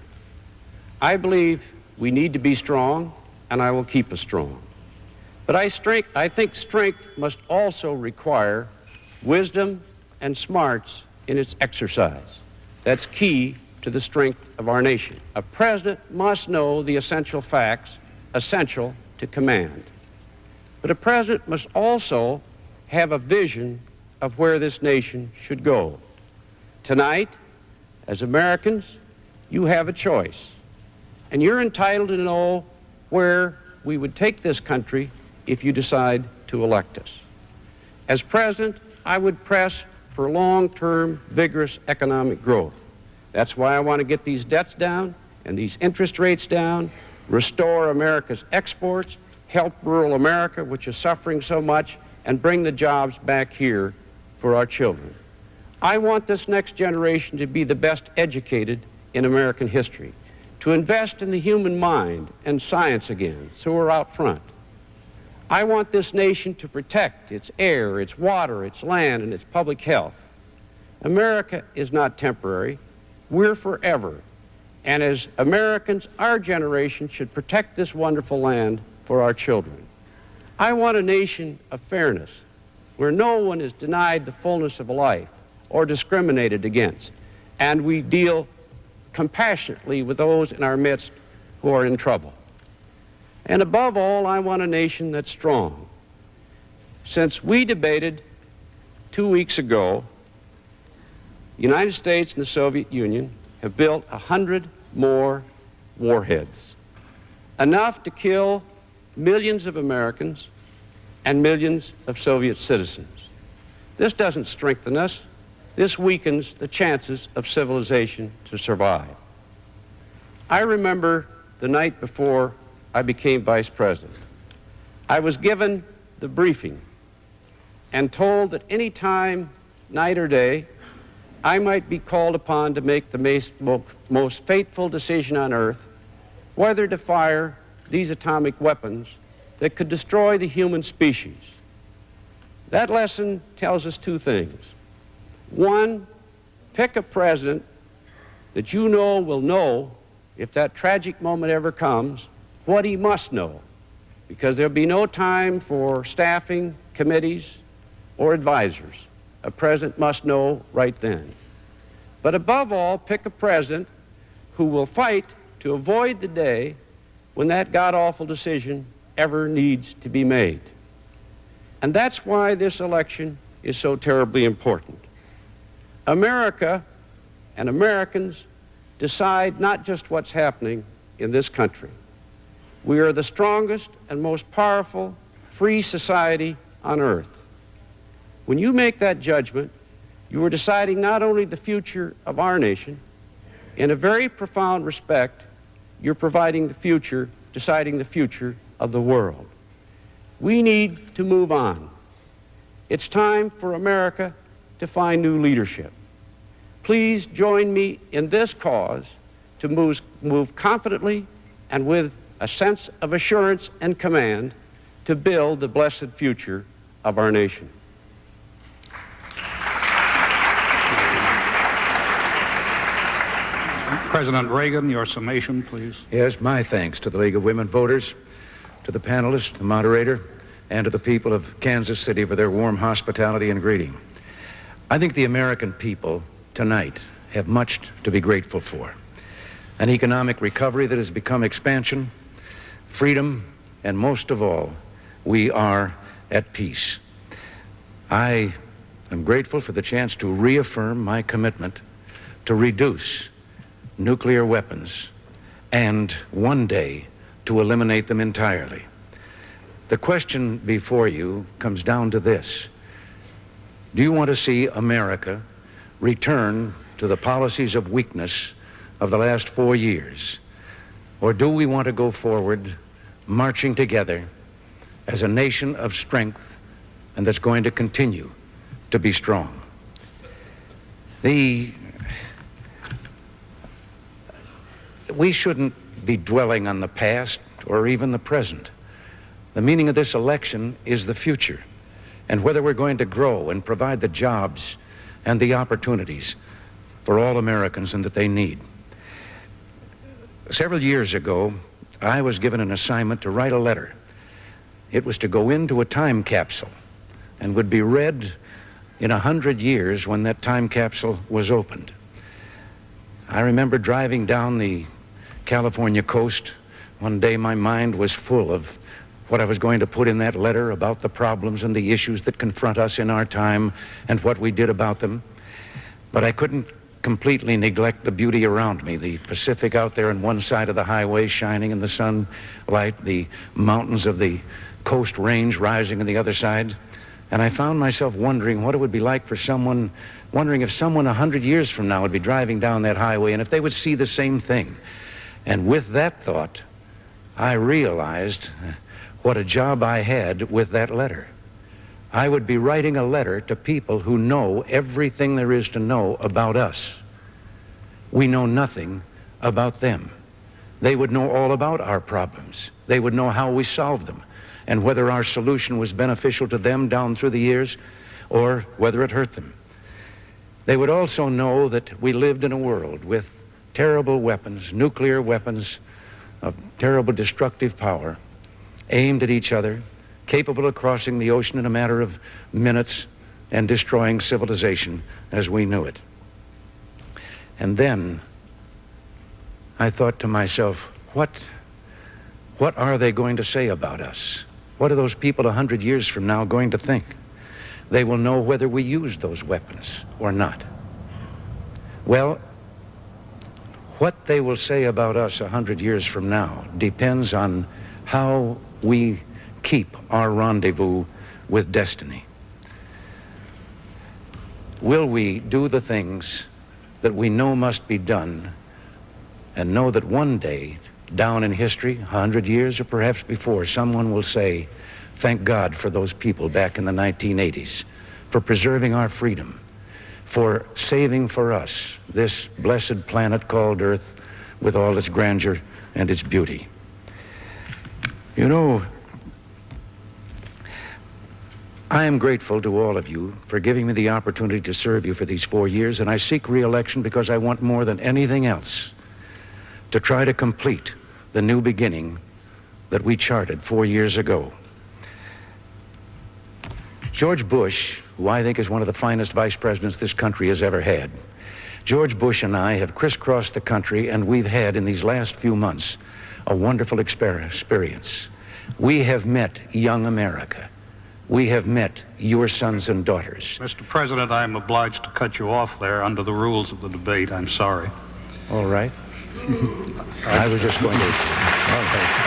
Speaker 5: I believe we need to be strong, and I will keep us strong. But I think strength must also require wisdom and smarts in its exercise. That's key to the strength of our nation. A president must know the essential facts essential to command. But a president must also have a vision of where this nation should go. Tonight, as Americans, you have a choice, and you're entitled to know where we would take this country if you decide to elect us. As president, I would press for long-term, vigorous economic growth. That's why I want to get these debts down and these interest rates down, restore America's exports, help rural America, which is suffering so much, and bring the jobs back here for our children. I want this next generation to be the best educated in American history, to invest in the human mind and science again, so we're out front. I want this nation to protect its air, its water, its land, and its public health. America is not temporary. We're forever. And as Americans, our generation should protect this wonderful land for our children. I want a nation of fairness, where no one is denied the fullness of life or discriminated against, and we deal compassionately with those in our midst who are in trouble. And above all, I want a nation that's strong. Since we debated 2 weeks ago, the United States and the Soviet Union have built 100 more warheads, enough to kill millions of Americans and millions of Soviet citizens. This doesn't strengthen us. This weakens the chances of civilization to survive. I remember the night before I became vice president. I was given the briefing and told that any time, night or day, I might be called upon to make the most fateful decision on earth, whether to fire these atomic weapons that could destroy the human species. That lesson tells us two things. One, pick a president that you know will know, if that tragic moment ever comes, what he must know, because there'll be no time for staffing, committees, or advisors. A president must know right then. But above all, pick a president who will fight to avoid the day when that god-awful decision ever needs to be made. And that's why this election is so terribly important. America and Americans decide not just what's happening in this country. We are the strongest and most powerful free society on earth. When you make that judgment, you are deciding not only the future of our nation, in a very profound respect, you're deciding the future of the world. We need to move on. It's time for America to find new leadership. Please join me in this cause to move confidently and with a sense of assurance and command to build the blessed future of our nation.
Speaker 3: President Reagan, your summation, please.
Speaker 6: Yes, my thanks to the League of Women Voters, to the panelists, the moderator, and to the people of Kansas City for their warm hospitality and greeting. I think the American people tonight have much to be grateful for. An economic recovery that has become expansion, freedom, and most of all, we are at peace. I am grateful for the chance to reaffirm my commitment to reduce nuclear weapons and one day to eliminate them entirely. The question before you comes down to this. Do you want to see America return to the policies of weakness of the last 4 years? Or do we want to go forward, marching together as a nation of strength and that's going to continue to be strong? We shouldn't be dwelling on the past or even the present. The meaning of this election is the future, and whether we're going to grow and provide the jobs and the opportunities for all Americans and that they need. Several years ago, I was given an assignment to write a letter. It was to go into a time capsule and would be read in 100 years when that time capsule was opened. I remember driving down the California coast. One day my mind was full of what I was going to put in that letter about the problems and the issues that confront us in our time and what we did about them. But I couldn't completely neglect the beauty around me, the Pacific out there on one side of the highway shining in the sunlight, the mountains of the coast range rising on the other side. And I found myself wondering what it would be like for someone, wondering if someone 100 years from now would be driving down that highway and if they would see the same thing. And with that thought, I realized what a job I had with that letter. I would be writing a letter to people who know everything there is to know about us. We know nothing about them. They would know all about our problems. They would know how we solved them and whether our solution was beneficial to them down through the years or whether it hurt them. They would also know that we lived in a world with terrible weapons, nuclear weapons of terrible destructive power, aimed at each other, capable of crossing the ocean in a matter of minutes and destroying civilization as we knew it. And then I thought to myself, what are they going to say about us? What are those people 100 years from now going to think? They will know whether we used those weapons or not. Well, what they will say about us 100 years from now depends on how we keep our rendezvous with destiny. Will we do the things that we know must be done and know that one day, down in history, 100 years or perhaps before, someone will say, thank God for those people back in the 1980s, for preserving our freedom, for saving for us this blessed planet called Earth with all its grandeur and its beauty. You know, I am grateful to all of you for giving me the opportunity to serve you for these 4 years, and I seek re-election because I want more than anything else to try to complete the new beginning that we charted 4 years ago. George Bush, who I think is one of the finest vice presidents this country has ever had, George Bush and I have crisscrossed the country, and we've had in these last few months a wonderful experience. We have met young America. We have met your sons and daughters.
Speaker 3: Mr. President, I am obliged to cut you off there under the rules of the debate. I'm sorry.
Speaker 6: All right. I was just going to... Okay.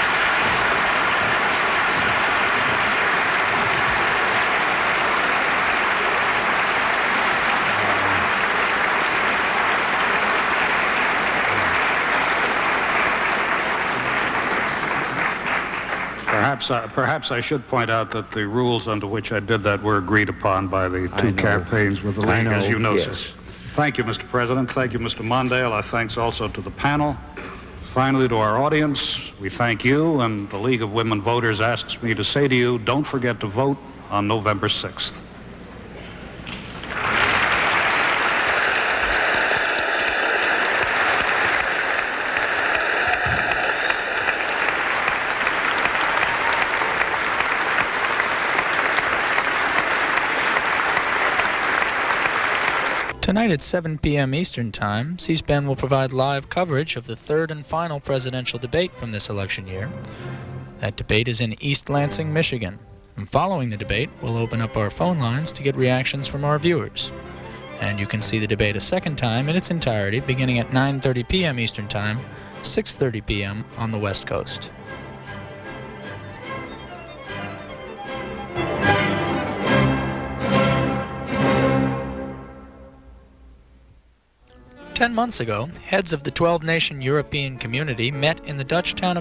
Speaker 3: Perhaps I should point out that the rules under which I did that were agreed upon by the two campaigns with the League, as you know,
Speaker 6: yes.
Speaker 3: sir. Thank you, Mr. President. Thank you, Mr. Mondale. Our thanks also to the panel. Finally, to our audience, we thank you, and the League of Women Voters asks me to say to you, don't forget to vote on November 6th.
Speaker 10: Tonight at 7 p.m. Eastern Time, C-SPAN will provide live coverage of the third and final presidential debate from this election year. That debate is in East Lansing, Michigan. And following the debate, we'll open up our phone lines to get reactions from our viewers. And you can see the debate a second time in its entirety beginning at 9:30 p.m. Eastern Time, 6:30 p.m. on the West Coast. "10 months ago, heads of the 12-nation European community met in the Dutch town of